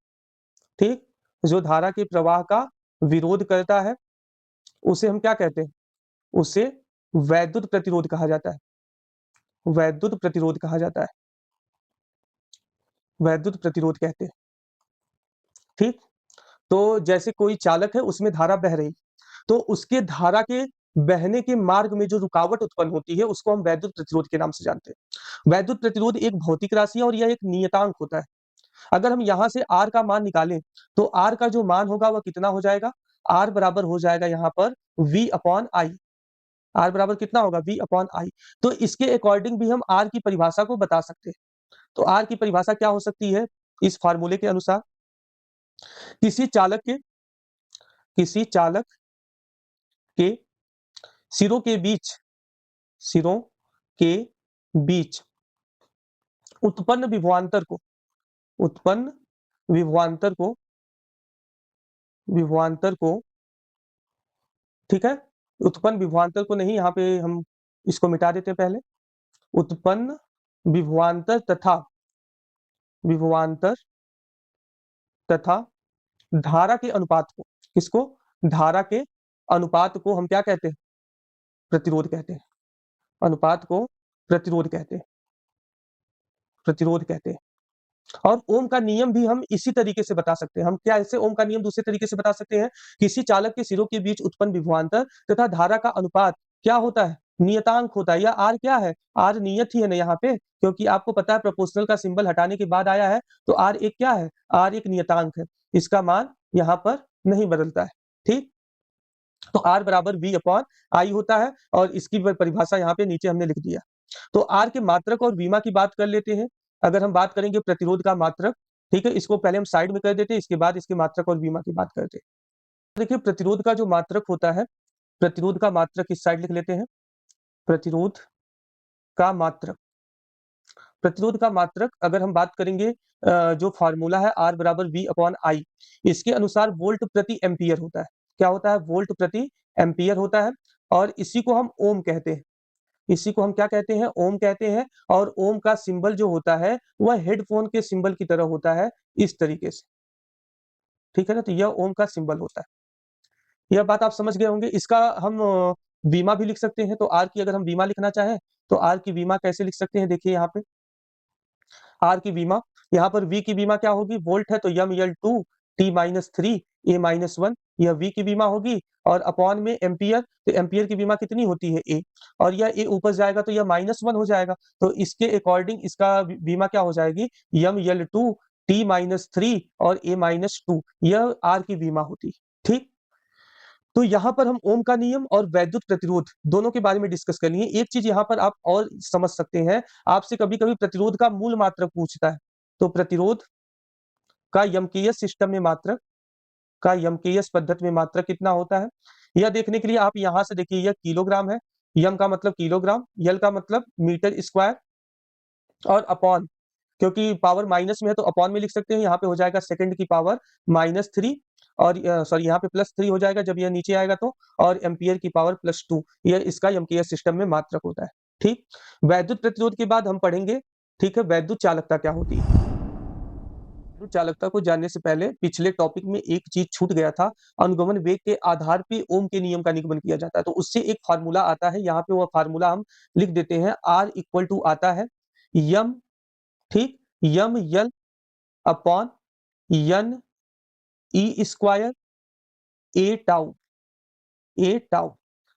ठीक, जो धारा के प्रवाह का विरोध करता है, उसे हम क्या कहते हैं, उसे वैद्युत प्रतिरोध कहा जाता है, वैद्युत प्रतिरोध कहा जाता है, वैद्युत प्रतिरोध कहते हैं। ठीक, तो जैसे कोई चालक है, उसमें धारा बह रही, तो उसके धारा के बहने के मार्ग में जो रुकावट उत्पन्न होती है उसको हम वैद्युत प्रतिरोध के नाम से जानते हैं। वैद्युत प्रतिरोध एक भौतिक राशि है और यह एक नियतांक होता है। अगर हम यहाँ से R का मान निकालें तो R का जो मान होगा वह कितना हो जाएगा, R बराबर हो जाएगा यहाँ पर V/I। R बराबर कितना होगा, V/I। तो इसके अकॉर्डिंग भी हम R की परिभाषा को बता सकते हैं। तो R की परिभाषा क्या हो सकती है, इस फार्मूले के अनुसार, किसी चालक के सिरों के बीच, सिरों के बीच उत्पन्न विभवांतर को, उत्पन्न विभवांतर को, विभवांतर को, ठीक है, उत्पन्न विभवांतर को नहीं, यहाँ पे हम इसको मिटा देते हैं पहले, उत्पन्न विभवांतर तथा विभवांतर तथा धारा के अनुपात को, किसको, धारा के अनुपात को हम क्या कहते हैं, प्रतिरोध कहते हैं, अनुपात को प्रतिरोध कहते हैं, प्रतिरोध कहते हैं। और ओम का नियम भी हम इसी तरीके से बता सकते हैं। हम क्या ऐसे ओम का नियम दूसरे तरीके से बता सकते हैं, किसी चालक के सिरों के बीच उत्पन्न विभवांतर तथा धारा का अनुपात क्या होता है, नियतांक होता है। या आर क्या है, आर नियत ही है ना यहाँ पे, क्योंकि आपको पता है प्रोपोर्शनल का सिंबल हटाने के बाद आया है, तो आर एक क्या है, आर एक नियतांक है, इसका मान यहाँ पर नहीं बदलता है। ठीक, तो आर बराबर V/I होता है, और इसकी परिभाषा यहाँ पे नीचे हमने लिख दिया। तो आर के मात्रक और बीमा की बात कर लेते हैं। अगर हम बात करेंगे प्रतिरोध का मात्रक, ठीक है, इसको पहले हम साइड में कर देते हैं, इसके बाद इसके मात्रक और बीमा की बात करते हैं। देखिए प्रतिरोध का जो मात्रक होता है, प्रतिरोध का मात्रक इस साइड लिख लेते हैं, प्रतिरोध का मात्रक, प्रतिरोध का मात्रक अगर हम बात करेंगे जो फार्मूला है R बराबर V अपॉन I, इसके अनुसार वोल्ट प्रति एम्पियर होता है। क्या होता है? वोल्ट प्रति एम्पियर होता है और इसी को हम ओम कहते हैं। इसी को हम क्या कहते हैं? ओम कहते हैं। और ओम का सिंबल जो होता है वह हेडफोन के सिंबल की तरह होता है, इस तरीके से। ठीक है ना? तो यह ओम का सिंबल होता है। यह बात आप समझ गए होंगे। इसका हम बीमा भी लिख सकते हैं। तो आर की अगर हम बीमा लिखना चाहें तो आर की बीमा कैसे लिख सकते हैं? देखिए यहाँ पे आर की बीमा, यहाँ पर वी की बीमा क्या होगी? वोल्ट है तो यम यल 2 टी माइनस 3 ए माइनस 1, यह वी की बीमा होगी। और अपॉन में एम्पियर, तो एम्पियर की बीमा कितनी होती है? ए। और यह ए ऊपर जाएगा तो यह -1 हो जाएगा। तो इसके अकॉर्डिंग इसका बीमा क्या हो जाएगी? यम यल 2 टी माइनस 3 और ए माइनस 2, यह आर की बीमा होती है। ठीक, तो यहाँ पर हम ओम का नियम और वैद्युत प्रतिरोध दोनों के बारे में डिस्कस कर लिए। एक चीज यहाँ पर आप और समझ सकते हैं, आपसे कभी-कभी प्रतिरोध का मूल मात्रक पूछता है। तो प्रतिरोध का यमकेएस सिस्टम में मात्रक, का यमकेएस पद्धति में मात्रक कितना होता है? यह देखने के लिए आप यहाँ से देखिए, यह किलोग्राम है, यम का मतलब किलोग्राम, यल का मतलब मीटर स्क्वायर और अपॉन, क्योंकि पावर माइनस में है तो अपॉन में लिख सकते हैं। यहाँ पे हो जाएगा सेकंड की पावर -3 और सॉरी यहाँ पे +3 हो जाएगा जब यह नीचे आएगा तो, और एम्पियर की पावर +2, यह इसका एमकेएस सिस्टम में मात्रक होता है। ठीक, वैद्युत प्रतिरोध के बाद हम पढ़ेंगे, ठीक है, वैद्युत चालकता क्या होती है। वैद्युत चालकता को जानने से पहले पिछले टॉपिक में एक चीज छूट गया था। अनुगमन वेग के आधार पे ओम के नियम का निगमन किया जाता है। तो उससे एक फार्मूला आता है, यहाँ पे वह फार्मूला हम लिख देते हैं। R इक्वल टू आता है यम, ठीक, यम यल अपॉन यन ई स्क्वायर ए टाउ, ए टाउ,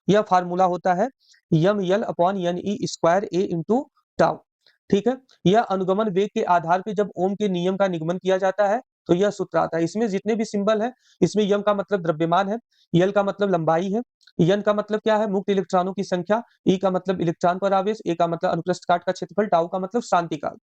यह फार्मूला होता है यम यल अपॉन एन ई स्क्वायर ए इंटू टाउ। ठीक है, यह अनुगमन वेग के आधार पे जब ओम के नियम का निगमन किया जाता है तो यह सूत्र आता है। इसमें जितने भी सिंबल है, इसमें यम का मतलब द्रव्यमान है, यल का मतलब लंबाई है, एन का मतलब क्या है? मुक्त इलेक्ट्रॉनों की संख्या, ई का मतलब इलेक्ट्रॉन पर आवेश, ए का मतलब अनुप्रस्थ काट का क्षेत्रफल, टाउ का मतलब शांति काल।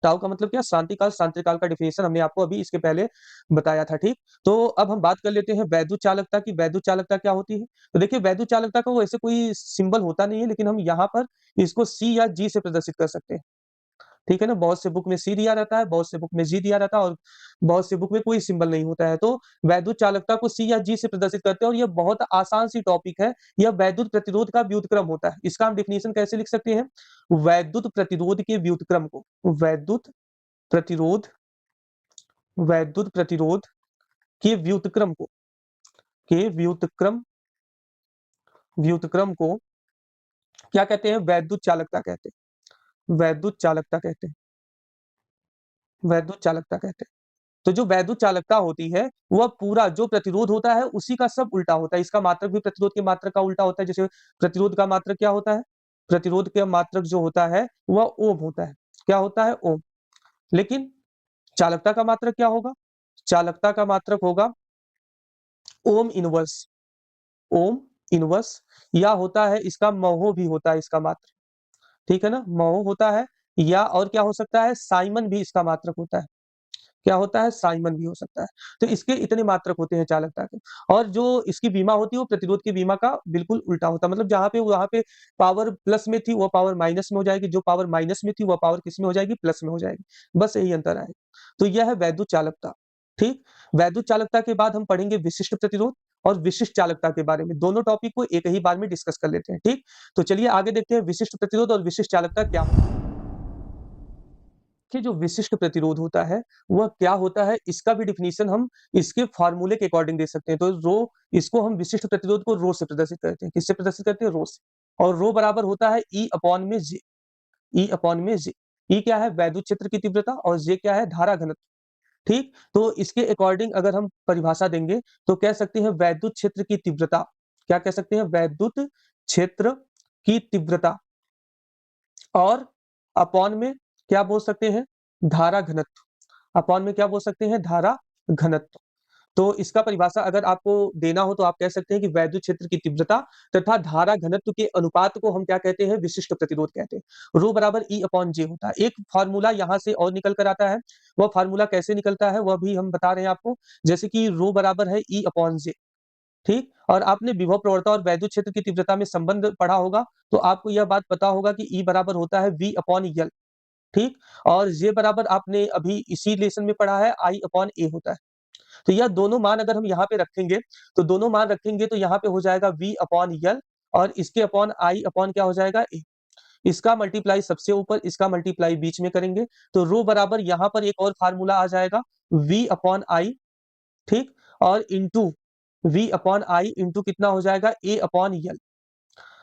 टाउ का मतलब क्या? शांति काल। शांति काल का डिफिनेशन हमने आपको अभी इसके पहले बताया था। ठीक, तो अब हम बात कर लेते हैं वैद्युत चालकता की। वैद्युत चालकता क्या होती है? तो देखिए, वैद्युत चालकता का वो ऐसे कोई सिंबल होता नहीं है, लेकिन हम यहाँ पर इसको सी या जी से प्रदर्शित कर सकते हैं। ठीक है ना? बहुत से बुक में सी दिया रहता है, बहुत से बुक में जी दिया रहता है और बहुत से बुक में कोई सिंबल नहीं होता है। तो वैद्युत चालकता को सी या जी से प्रदर्शित करते हैं और यह बहुत आसान सी टॉपिक है। यह वैद्युत प्रतिरोध का व्युत्क्रम होता है। इसका हम डेफिनेशन कैसे लिख सकते हैं? वैद्युत प्रतिरोध के व्युत्क्रम को, वैद्युत प्रतिरोध, वैद्युत प्रतिरोध के व्युत्क्रम को, के व्युत्क्रम, व्युत्क्रम को क्या कहते हैं? वैद्युत चालकता कहते हैं। वैद्युत चालकता कहते हैं। वैद्युत चालकता कहते हैं। तो जो वैद्युत चालकता होती है वह पूरा जो प्रतिरोध होता है उसी का सब उल्टा होता है। इसका मात्रक भी प्रतिरोध के मात्रक का उल्टा होता है। जैसे प्रतिरोध का मात्रक क्या होता है? प्रतिरोध का मात्रक जो होता है वह ओम होता है। क्या होता है? ओम। लेकिन चालकता का मात्रक क्या होगा? चालकता का मात्रक होगा ओम इनवर्स, ओम इनवर्स, या होता है इसका महो भी होता है इसका मात्रक। ठीक है ना? महो होता है, या और क्या हो सकता है? साइमन भी इसका मात्रक होता है। क्या होता है? साइमन भी हो सकता है। तो इसके इतने मात्रक होते हैं चालकता के। और जो इसकी बीमा होती है वो प्रतिरोध की बीमा का बिल्कुल उल्टा होता है। मतलब जहाँ पे वहाँ पे पावर प्लस में थी वो पावर माइनस में हो जाएगी, जो पावर माइनस में थी वो पावर किस में हो जाएगी? प्लस में हो जाएगी। बस यही अंतर आएगा। तो यह है वैद्युत चालकता। ठीक, वैद्युत चालकता के बाद हम पढ़ेंगे विशिष्ट प्रतिरोध और विशिष्ट चालकता के बारे में। दोनों टॉपिक को एक ही बार में डिस्कस कर लेते हैं। ठीक, तो चलिए आगे देखते हैं विशिष्ट प्रतिरोध और विशिष्ट चालकता क्या होता है। कि जो विशिष्ट प्रतिरोध होता है वह क्या होता है, इसका भी डिफिनीशन हम इसके फार्मूले के अकॉर्डिंग दे सकते हैं। तो रो, इसको हम विशिष्ट प्रतिरोध को रो से प्रदर्शित करते हैं। किससे प्रदर्शित करते हैं? रो से। और रो बराबर होता है ई अपॉन में जे, ई अपॉन में जे। ई क्या है? वैद्युत क्षेत्र की तीव्रता और जे क्या है? धारा घनत्व। ठीक, तो इसके अकॉर्डिंग अगर हम परिभाषा देंगे तो कह सकते हैं वैद्युत क्षेत्र की तीव्रता। क्या कह सकते हैं? वैद्युत क्षेत्र की तीव्रता। और अपॉन में क्या बोल सकते हैं? धारा घनत्व। अपॉन में क्या बोल सकते हैं? धारा घनत्व। तो इसका परिभाषा अगर आपको देना हो तो आप कह सकते हैं कि वैद्युत क्षेत्र की तीव्रता तथा धारा घनत्व के अनुपात को हम क्या कहते हैं? विशिष्ट प्रतिरोध कहते हैं। रो बराबर ई अपॉन जे होता है। एक फार्मूला यहाँ से और निकल कर आता है। वह फार्मूला कैसे निकलता है वह भी हम बता रहे हैं आपको। जैसे कि रो बराबर है ई अपॉन जे। ठीक, और आपने विभव प्रवणता और वैद्युत क्षेत्र की तीव्रता में संबंध पढ़ा होगा, तो आपको यह बात पता होगा कि ई बराबर होता है वी अपॉन यल। ठीक। और जे बराबर आपने अभी इसी लेसन में पढ़ा है आई अपॉन ए होता है। तो यह दोनों मान अगर हम यहाँ पे रखेंगे तो दोनों मान रखेंगे तो यहाँ पे हो जाएगा v अपॉन यल और इसके अपॉन आई अपॉन क्या हो जाएगा ए। इसका मल्टीप्लाई सबसे ऊपर, इसका मल्टीप्लाई बीच में करेंगे तो रो बराबर यहाँ पर एक और फार्मूला आ जाएगा v अपॉन आई, ठीक। और into v upon I into कितना हो जाएगा a अपॉन यल।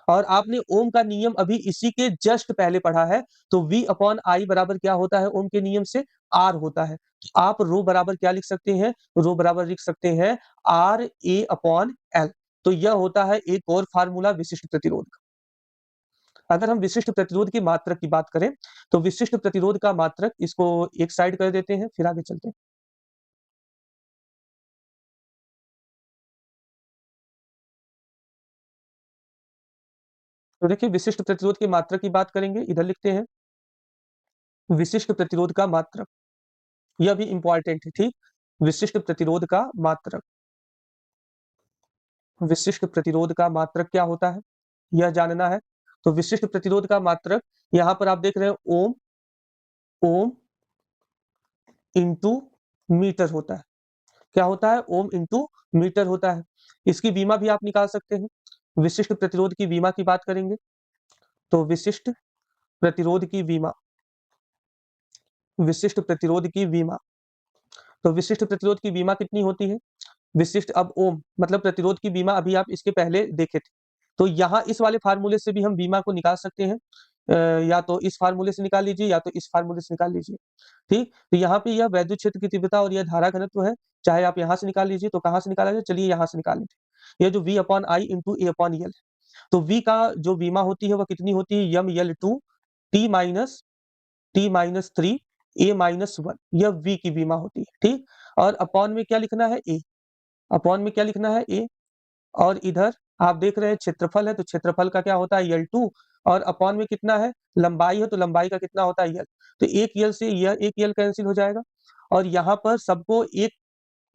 और आपने ओम का नियम अभी इसी के जस्ट पहले पढ़ा है तो v अपॉन आई बराबर क्या होता है ओम के नियम से r होता है। आप रो बराबर क्या लिख सकते हैं, रो बराबर लिख सकते हैं आर ए अपॉन एल। तो यह होता है एक और फार्मूला विशिष्ट प्रतिरोध का। अगर हम विशिष्ट प्रतिरोध की मात्रक की बात करें तो विशिष्ट प्रतिरोध का मात्रक, इसको एक साइड कर देते हैं फिर आगे चलते हैं। तो देखिए विशिष्ट प्रतिरोध के मात्रक की बात करेंगे, इधर लिखते हैं विशिष्ट प्रतिरोध का मात्रक, यह भी इंपॉर्टेंट है, ठीक। विशिष्ट प्रतिरोध का मात्रक, विशिष्ट प्रतिरोध का मात्रक क्या होता है यह जानना है। तो विशिष्ट प्रतिरोध का मात्रक यहां पर आप देख रहे हैं ओम, ओम इंटू मीटर होता है। क्या होता है, ओम इंटू मीटर होता है। इसकी बीमा भी आप निकाल सकते हैं। विशिष्ट प्रतिरोध की बीमा की बात करेंगे तो विशिष्ट प्रतिरोध की बीमा, विशिष्ट प्रतिरोध की बीमा, तो विशिष्ट प्रतिरोध की बीमा कितनी होती है, विशिष्ट अब ओम मतलब प्रतिरोध की बीमा अभी आप इसके पहले देखे थे। तो यहाँ इस वाले फार्मूले से भी हम बीमा को निकाल सकते हैं। या तो इस फार्मूले से निकाल लीजिए या तो इस फार्मूले से निकाल लीजिए, ठीक। तो यहाँ पे यह वैद्युत क्षेत्र की तीव्रता और यह धारा घनत्व है, चाहे आप यहाँ से निकाल लीजिए। तो कहाँ से निकाला जाए, चलिए यहाँ से निकाल लीजिए। यह जो v upon I into a upon L है, तो v का जो बीमा होती है वह कितनी होती है, M L two T minus three A minus one, यह v की बीमा होती है, ठीक। और अपॉन में क्या लिखना है ए, अपॉन में क्या लिखना है ए। और इधर आप देख रहे हैं क्षेत्रफल है तो क्षेत्रफल का क्या होता है यल टू, और अपॉन में कितना है लंबाई है तो लंबाई का कितना होता है यल। तो एक यल से यह एक यल कैंसिल हो जाएगा और यहाँ पर सबको एक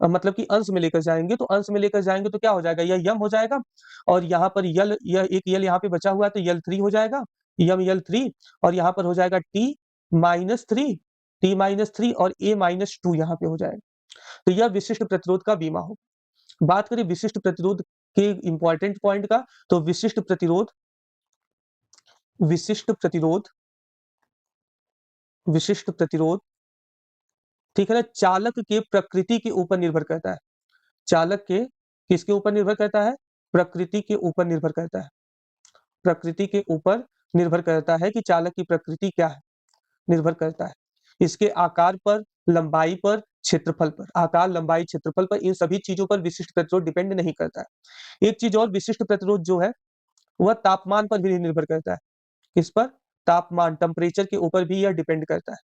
मतलब कि अंश में लेकर जाएंगे, तो अंश में लेकर जाएंगे तो क्या हो जाएगा, यह यम हो जाएगा। और यहाँ पर यल, यह एक यल यहाँ पे बचा हुआ है तो यल थ्री हो जाएगा, यम यल थ्री। और यहाँ पर हो जाएगा टी माइनस थ्री और ए माइनस टू यहाँ पे हो जाएगा। तो यह विशिष्ट प्रतिरोध का बीमा होगा। बात करें विशिष्ट प्रतिरोध के इंपॉर्टेंट पॉइंट का, तो विशिष्ट प्रतिरोध, विशिष्ट प्रतिरोध, विशिष्ट प्रतिरोध, ठीक है ना, चालक के प्रकृति के ऊपर निर्भर करता है। चालक के किसके ऊपर निर्भर करता है, प्रकृति के ऊपर निर्भर करता है। प्रकृति के ऊपर निर्भर करता है कि चालक की प्रकृति क्या है, निर्भर करता है इसके आकार पर, लंबाई पर, क्षेत्रफल पर। आकार, लंबाई, क्षेत्रफल पर, इन सभी चीजों पर विशिष्ट प्रतिरोध डिपेंड नहीं करता है। एक चीज और, विशिष्ट प्रतिरोध जो है वह तापमान पर भी निर्भर करता है। किस पर, तापमान, टेम्परेचर के ऊपर भी यह डिपेंड करता है।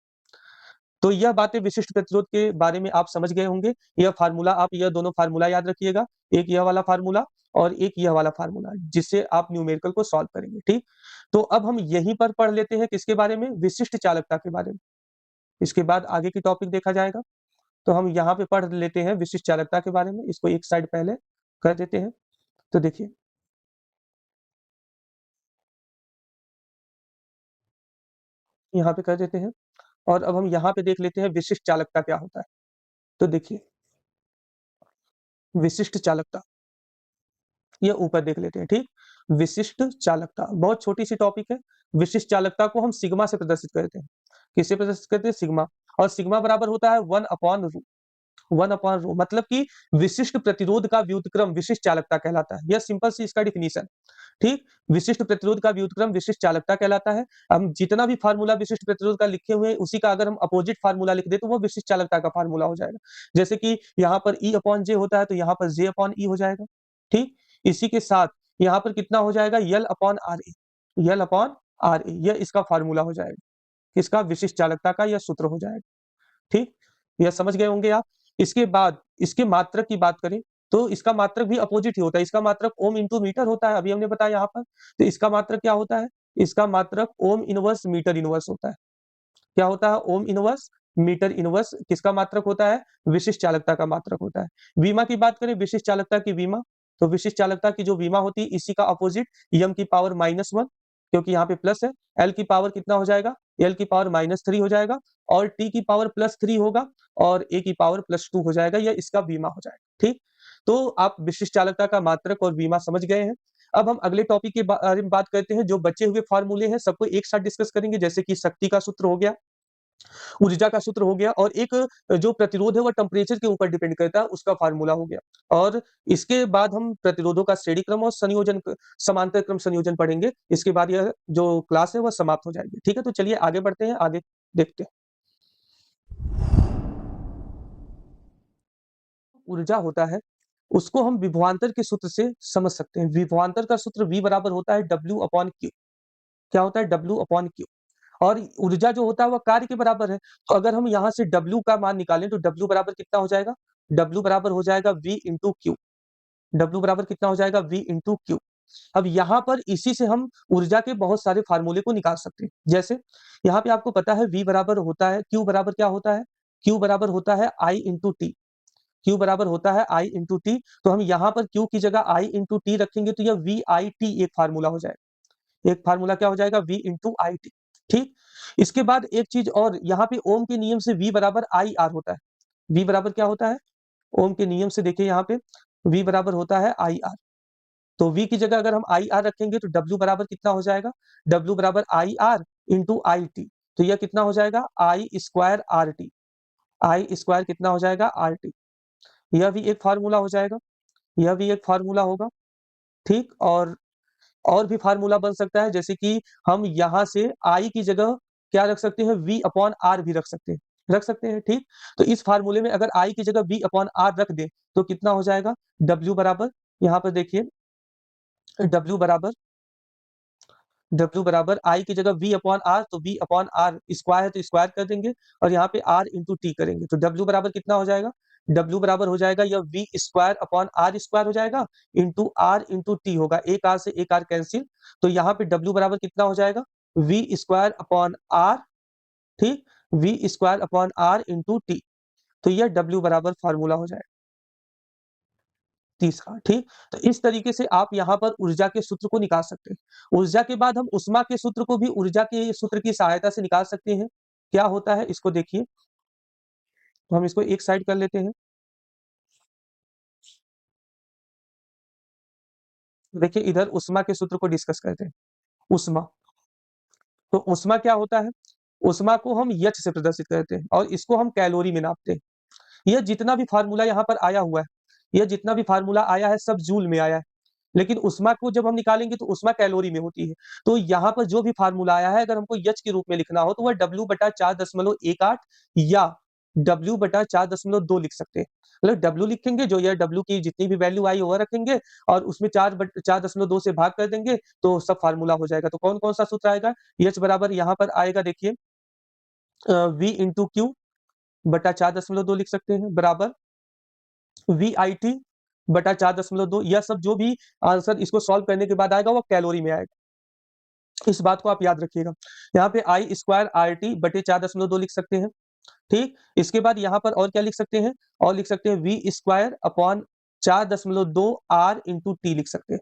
तो यह बातें विशिष्ट प्रतिरोध के बारे में आप समझ गए होंगे। यह फार्मूला, आप यह दोनों फार्मूला याद रखिएगा, एक यह वाला फार्मूला और एक यह वाला फार्मूला, जिससे आप न्यूमेरिकल को सॉल्व करेंगे, ठीक। तो अब हम यहीं पर पढ़ लेते हैं किसके बारे में, विशिष्ट चालकता के बारे में। इसके बाद आगे की टॉपिक देखा जाएगा। तो हम यहाँ पे पढ़ लेते हैं विशिष्ट चालकता के बारे में, इसको एक साइड पहले कर देते हैं। तो देखिए यहाँ पे कर देते हैं और अब हम यहाँ पे देख लेते हैं विशिष्ट चालकता क्या होता है। तो देखिए विशिष्ट चालकता, ये ऊपर देख लेते हैं, ठीक। विशिष्ट चालकता बहुत छोटी सी टॉपिक है। विशिष्ट चालकता को हम सिग्मा से प्रदर्शित करते हैं। किससे प्रदर्शित करते हैं, सिग्मा। और सिग्मा बराबर होता है 1/रो, 1/रो, मतलब कि विशिष्ट प्रतिरोध का व्युत्क्रम विशिष्ट चालकता कहलाता है। यह सिंपल सी इसका डिफिनीशन, ठीक। विशिष्ट प्रतिरोध का व्युत्क्रम विशिष्ट चालकता कहलाता है। हम जितना भी फार्मूला विशिष्ट प्रतिरोध का लिखे हुए हैं उसी का अगर हम अपोजिट फार्मूला लिख दे तो वो विशिष्ट चालकता का फार्मूला हो जाएगा। जैसे कि यहाँ पर E अपॉन जे होता है तो यहाँ पर जे अपॉन ई हो जाएगा, ठीक। इसी के साथ यहाँ पर कितना हो जाएगा, L upon R A, L upon R A, यह इसका फार्मूला हो जाएगा। इसका विशिष्ट चालकता का यह सूत्र हो जाएगा, ठीक। यह समझ गए होंगे आप। इसके बाद इसके मात्रक की बात करें तो इसका मात्रक भी अपोजिट ही होता है। इसका मात्रक ओम इंटू मीटर होता है, अभी हमने बताया यहाँ पर। तो इसका मात्रक क्या होता है, इसका मात्रक ओम इनवर्स मीटर इनवर्स होता है। क्या होता है, ओम इनवर्स मीटर इनवर्स किसका मात्रक होता है, विशिष्ट चालकता का मात्रक होता है। बीमा की बात करें, विशिष्ट चालकता की बीमा, तो विशिष्ट चालकता की जो बीमा होती है इसी का अपोजिट, यम की पावर -1, क्योंकि यहाँ पे प्लस है। एल की पावर कितना हो जाएगा, एल की पावर -3 हो जाएगा, और टी की पावर +3 होगा, और ए की पावर +2 हो जाएगा, यह इसका बीमा हो जाएगा। ठीक, तो आप विशिष्ट चालकता का मात्रक और बीमा समझ गए हैं। अब हम अगले टॉपिक के बारे में बात करते हैं। जो बचे हुए फार्मूले हैं सबको एक साथ डिस्कस करेंगे, जैसे कि शक्ति का सूत्र हो गया, ऊर्जा का सूत्र हो गया, और एक जो प्रतिरोध है वो टेम्परेचर के ऊपर डिपेंड करता है, उसका फार्मूला हो गया। और इसके बाद हम प्रतिरोधों का श्रेणी क्रम और संयोजन, समांतर क्रम संयोजन पढ़ेंगे। इसके बाद यह जो क्लास है वह समाप्त हो जाएगी। ठीक है, तो चलिए आगे बढ़ते हैं, आगे देखते हैं। ऊर्जा होता है, उसको हम विभवांतर के सूत्र से समझ सकते हैं। विभवांतर का सूत्र V बराबर होता है W/Q। क्या होता है, W/Q। और ऊर्जा जो होता है वह कार्य के बराबर है। तो अगर हम यहाँ से W का मान निकालें तो W बराबर कितना हो जाएगा, W बराबर हो जाएगा V इंटू क्यू। W बराबर कितना हो जाएगा, V इंटू क्यू। अब यहाँ पर इसी से हम ऊर्जा के बहुत सारे फार्मूले को निकाल सकते हैं। जैसे यहाँ पे आपको पता है V बराबर होता है, Q बराबर क्या होता है, Q बराबर होता है I इंटू टी। Q बराबर होता है I इंटू टी। तो हम यहाँ पर Q की जगह I इंटू टी रखेंगे तो यह VIT एक फार्मूला हो जाएगा। एक फार्मूला क्या हो जाएगा, V इंटू आई टी। ठीक, इसके बाद एक चीज और, यहाँ पे ओम के नियम से V बराबर आई आर होता है। V बराबर क्या होता है, ओम के नियम से देखिए यहाँ पे V बराबर होता है आई आर। तो V की जगह अगर हम आई आर रखेंगे तो W बराबर कितना हो जाएगा, W बराबर I R into I T. तो यह कितना हो जाएगा, आई स्क्वायर आर टी। आई स्क्वायर कितना हो जाएगा, आर टी। यह भी एक फार्मूला हो जाएगा, यह भी एक फार्मूला होगा। ठीक, और भी फार्मूला बन सकता है, जैसे कि हम यहाँ से आई की जगह क्या रख सकते हैं, V अपॉन आर भी रख सकते हैं। ठीक, तो इस फार्मूले में अगर आई की जगह V अपॉन आर रख दे तो कितना हो जाएगा, W बराबर, यहाँ पर देखिए W बराबर, W बराबर आई की जगह V अपॉन आर, तो V अपॉन आर स्क्वायर है तो स्क्वायर कर देंगे, और यहाँ पे R इंटू टी करेंगे तो W बराबर कितना हो जाएगा, W बराबर हो जाएगा यह V square upon R square हो जाएगा, इंटू R इंटू टी होगा, एक आर से एक आर कैंसिल। तो यहाँ पे W बराबर कितना हो जाएगा, V स्क्वायर अपॉन आर। ठीक, V square upon R into T. तो यह W बराबर फार्मूला हो जाएगा तीसरा। ठीक, तो इस तरीके से आप यहाँ पर ऊर्जा के सूत्र को निकाल सकते हैं। ऊर्जा के बाद हम उष्मा के सूत्र को भी ऊर्जा के सूत्र की सहायता से निकाल सकते हैं। क्या होता है इसको देखिए, तो हम इसको एक साइड कर लेते हैं। देखिए इधर उष्मा के सूत्र को डिस्कस करते हैं। उष्मा, तो उष्मा क्या होता है, उष्मा को हम एच से प्रदर्शित करते हैं और इसको हम कैलोरी में नापते हैं। यह जितना भी फार्मूला यहाँ पर आया हुआ है, यह जितना भी फार्मूला आया है सब जूल में आया है, लेकिन उष्मा को जब हम निकालेंगे तो उष्मा कैलोरी में होती है। तो यहाँ पर जो भी फार्मूला आया है, अगर हमको एच के रूप में लिखना हो तो वह W/4.18 या W/4.2 लिख सकते हैं। मतलब W लिखेंगे, जो यह W की जितनी भी वैल्यू आई वह रखेंगे, और उसमें 4/4.2 से भाग कर देंगे तो सब फार्मूला हो जाएगा। तो कौन कौन सा सूत्र आएगा, एच बराबर यहाँ पर आएगा, देखिए V इंटू क्यू बटा 4.2 लिख सकते हैं, बराबर VIT बटा 4.2। यह सब जो भी आंसर इसको सॉल्व करने के बाद आएगा वो कैलोरी में आएगा। इस बात को आप याद रखिएगा। यहाँ पे आई स्क्वायर आर टी बटे 4.2 लिख सकते हैं। ठीक, इसके बाद यहाँ पर और क्या लिख सकते हैं, और लिख सकते हैं V square upon 4.2 R into T लिख सकते हैं।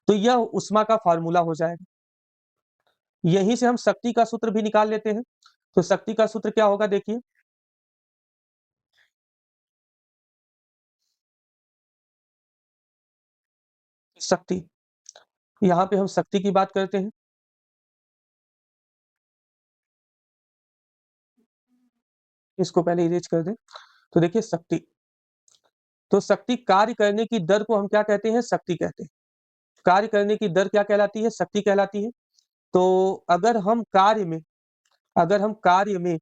तो यह उष्मा का फार्मूला हो जाएगा। यहीं से हम शक्ति का सूत्र भी निकाल लेते हैं। तो शक्ति का सूत्र क्या होगा, देखिए शक्ति, यहाँ पे हम शक्ति की बात करते हैं। इसको पहले इरेज कर दें। तो देखिए शक्ति, तो शक्ति कार्य करने की दर को हम क्या कहते हैं, शक्ति कहते हैं। कार्य करने की दर क्या कहलाती है, शक्ति कहलाती है। तो अगर हम कार्य में, अगर हम कार्य में,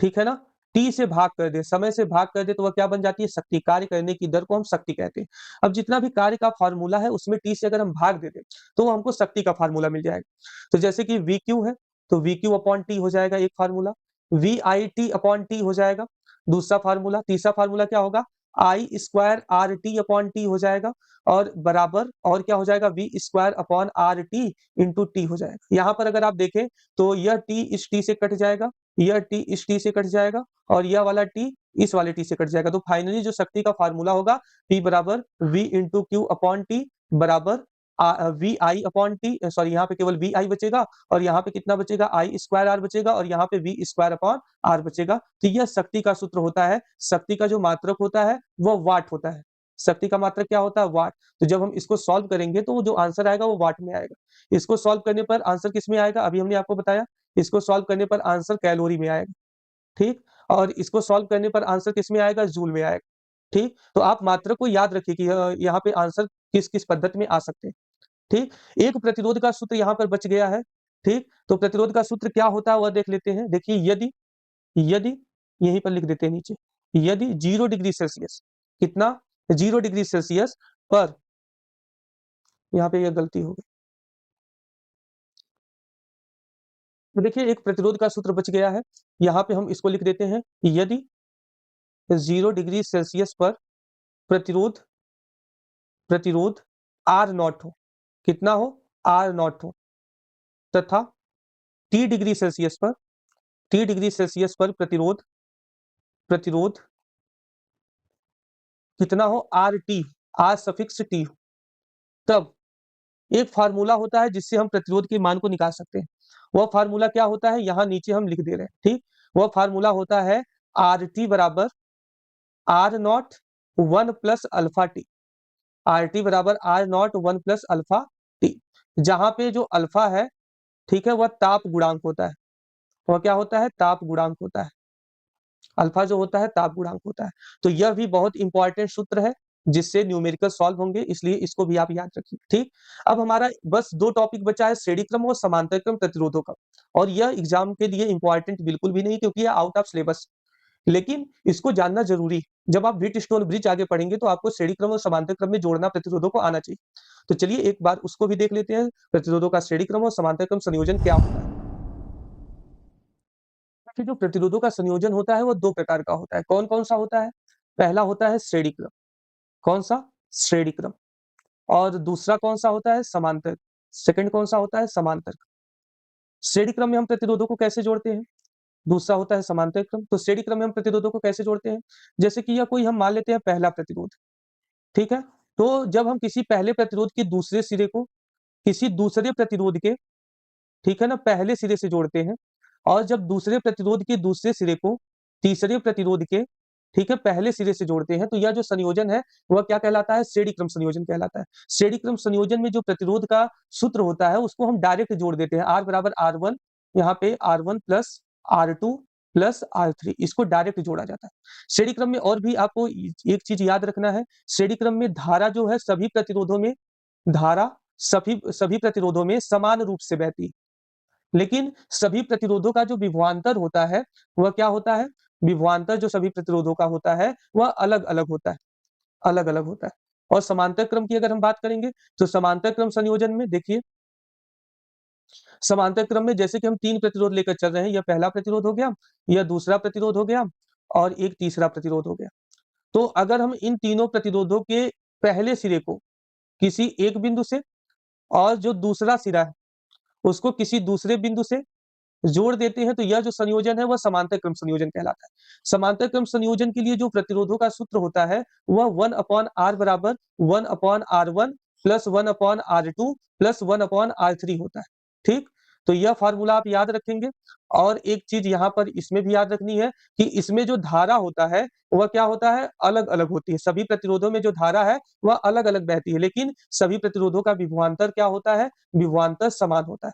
ठीक है ना, टी से भाग कर दे, समय से भाग कर दे, तो वह क्या बन जाती है, शक्ति। कार्य करने की दर को हम शक्ति कहते हैं। अब जितना भी कार्य का फार्मूला है उसमें टी से अगर हम भाग दे दें तो वो हमको शक्ति का फार्मूला मिल जाएगा। तो जैसे कि वी क्यू है तो वी क्यू अपॉन टी हो जाएगा एक formula, V I T upon T हो जाएगा दूसरा फार्मूला, तीसरा फार्मूला क्या होगा, I square R T upon T हो जाएगा, और बराबर और क्या हो जाएगा, V square upon R T into T हो जाएगा। यहाँ पर अगर आप देखें तो यह टी इस टी से कट जाएगा, यह टी इस टी से कट जाएगा, और यह वाला टी इस वाले टी से कट जाएगा। तो फाइनली जो शक्ति का फार्मूला होगा P बराबर V into Q upon T बराबर V I upon T, sorry यहाँ पे केवल वी आई बचेगा, और यहाँ पे कितना बचेगा, आई स्क्वायर आर बचेगा, और यहाँ पे वी स्क्वायर अपॉन आर बचेगा। तो यह शक्ति का सूत्र होता है। शक्ति का जो मात्रक होता है वो वाट होता है। शक्ति का मात्रक क्या होता है, वाट। तो जब हम इसको सॉल्व करेंगे तो जो आंसर आएगा वो वाट में आएगा। इसको सॉल्व करने पर आंसर किस में आएगा, अभी हमने आपको बताया, इसको सॉल्व करने पर आंसर कैलोरी में आएगा, ठीक। और इसको सॉल्व करने पर आंसर किस में आएगा, जूल में आएगा, ठीक। तो आप मात्रक को याद रखिए कि यहाँ पे आंसर किस किस पद्धति में आ सकते हैं, ठीक। एक प्रतिरोध का सूत्र यहाँ पर बच गया है, ठीक। तो प्रतिरोध का सूत्र क्या होता है वह देख लेते हैं। देखिए, यदि यदि यहीं पर लिख देते हैं नीचे, यदि 0 डिग्री सेल्सियस, कितना, 0 डिग्री सेल्सियस पर, यहाँ पे यह गलती हो गई। तो देखिए, एक प्रतिरोध का सूत्र बच गया है, यहाँ पे हम इसको लिख देते हैं, यदि 0 डिग्री सेल्सियस पर प्रतिरोध प्रतिरोध आर नॉट हो, कितना हो, आर नॉट हो, तथा टी डिग्री सेल्सियस पर, टी डिग्री सेल्सियस पर प्रतिरोध प्रतिरोध कितना हो, R T, R suffix T हो, तब एक फार्मूला होता है जिससे हम प्रतिरोध के मान को निकाल सकते हैं। वह फार्मूला क्या होता है, यहाँ नीचे हम लिख दे रहे हैं, ठीक। वह फार्मूला होता है आर टी बराबर R naught 1 plus alpha T, R T बराबर R naught 1 plus alpha T, जहां पे जो अल्फा है, ठीक है, वह ताप गुणांक होता है। वह क्या होता है, ताप गुणांक होता है। अल्फा जो होता है ताप गुणांक होता है। तो यह भी बहुत इंपॉर्टेंट सूत्र है जिससे न्यूमेरिकल सॉल्व होंगे, इसलिए इसको भी आप याद रखिए, ठीक। अब हमारा बस 2 टॉपिक बचा है, श्रेणी क्रम और समांतर क्रम प्रतिरोधों का, और यह एग्जाम के लिए इंपॉर्टेंट बिल्कुल भी नहीं, क्योंकि यह आउट ऑफ सिलेबस, लेकिन इसको जानना जरूरी है। जब आप व्हीटस्टोन ब्रिज आगे पढ़ेंगे तो आपको श्रेणी क्रम और समांतर क्रम में जोड़ना प्रतिरोधों को आना चाहिए। तो चलिए एक बार उसको भी देख लेते हैं, प्रतिरोधों का श्रेणी क्रम और समांतर क्रम संयोजन क्या होता है। कि जो प्रतिरोधों का संयोजन होता है वो 2 प्रकार का होता है। कौन-कौन सा होता है? पहला होता है श्रेणी क्रम। कौन सा? श्रेणी क्रम। और दूसरा कौन सा होता है? समांतर। सेकंड कौन सा होता है? समांतर। श्रेणी क्रम में हम प्रतिरोधों को कैसे जोड़ते हैं? दूसरा होता है समांतर क्रम। तो श्रेणी क्रम में हम प्रतिरोधों को कैसे जोड़ते हैं? जैसे कि यह कोई हम मान लेते हैं पहला प्रतिरोध, ठीक है? तो जब हम किसी पहले प्रतिरोध के दूसरे सिरे को किसी दूसरे प्रतिरोध के, ठीक है ना, पहले सिरे से जोड़ते हैं, और जब दूसरे प्रतिरोध के दूसरे सिरे को तीसरे प्रतिरोध के, ठीक है, पहले सिरे से जोड़ते हैं, तो यह जो संयोजन है वह क्या कहलाता है? श्रेणी क्रम संयोजन कहलाता है। श्रेणी क्रम संयोजन में जो प्रतिरोध का सूत्र होता है उसको हम डायरेक्ट जोड़ देते हैं, आर बराबर आर वन, यहाँ पे R one plus R two plus R three, इसको डायरेक्ट जोड़ा जाता है। श्रेणी क्रम में और भी आपको एक चीज याद रखना है, श्रेणी क्रम में धारा जो है सभी प्रतिरोधों में, धारा सभी सभी प्रतिरोधों में समान रूप से बहती है, लेकिन सभी प्रतिरोधों का जो विभवांतर होता है वह क्या होता है? विभवांतर जो सभी प्रतिरोधों का होता है वह अलग-अलग होता है, अलग-अलग होता है। और समांतर क्रम की अगर हम बात करेंगे तो समांतर क्रम संयोजन में देखिए, समांतर क्रम में जैसे कि हम 3 प्रतिरोध लेकर चल रहे हैं, यह पहला प्रतिरोध हो गया, यह दूसरा प्रतिरोध हो गया, और एक तीसरा प्रतिरोध हो गया। तो अगर हम इन तीनों प्रतिरोधों के पहले सिरे को किसी एक बिंदु से, और जो दूसरा सिरा है उसको किसी दूसरे बिंदु से जोड़ देते हैं, तो यह जो संयोजन है वह समांतर क्रम संयोजन कहलाता है। समांतर क्रम संयोजन के लिए जो प्रतिरोधों का सूत्र होता है वह 1 अपॉन आर बराबर 1 upon R one plus 1 upon R two plus 1 upon R three होता है, ठीक। तो यह फार्मूला आप याद रखेंगे। और एक चीज यहाँ पर इसमें भी याद रखनी है कि इसमें जो धारा होता है वह क्या होता है? अलग अलग होती है। सभी प्रतिरोधों में जो धारा है वह अलग अलग बहती है, लेकिन सभी प्रतिरोधों का विभवांतर क्या होता है? विभवांतर समान होता है।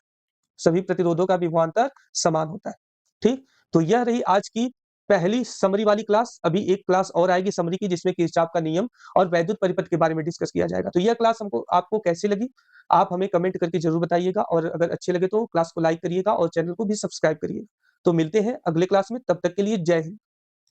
सभी प्रतिरोधों का विभवांतर समान होता है, ठीक। तो यह रही आज की पहली समरी वाली क्लास। अभी एक क्लास और आएगी समरी की, जिसमें किरचॉफ का नियम और वैद्युत परिपथ के बारे में डिस्कस किया जाएगा। तो यह क्लास हमको आपको कैसी लगी, आप हमें कमेंट करके जरूर बताइएगा, और अगर अच्छे लगे तो क्लास को लाइक करिएगा और चैनल को भी सब्सक्राइब करिएगा। तो मिलते हैं अगले क्लास में, तब तक के लिए जय हिंद।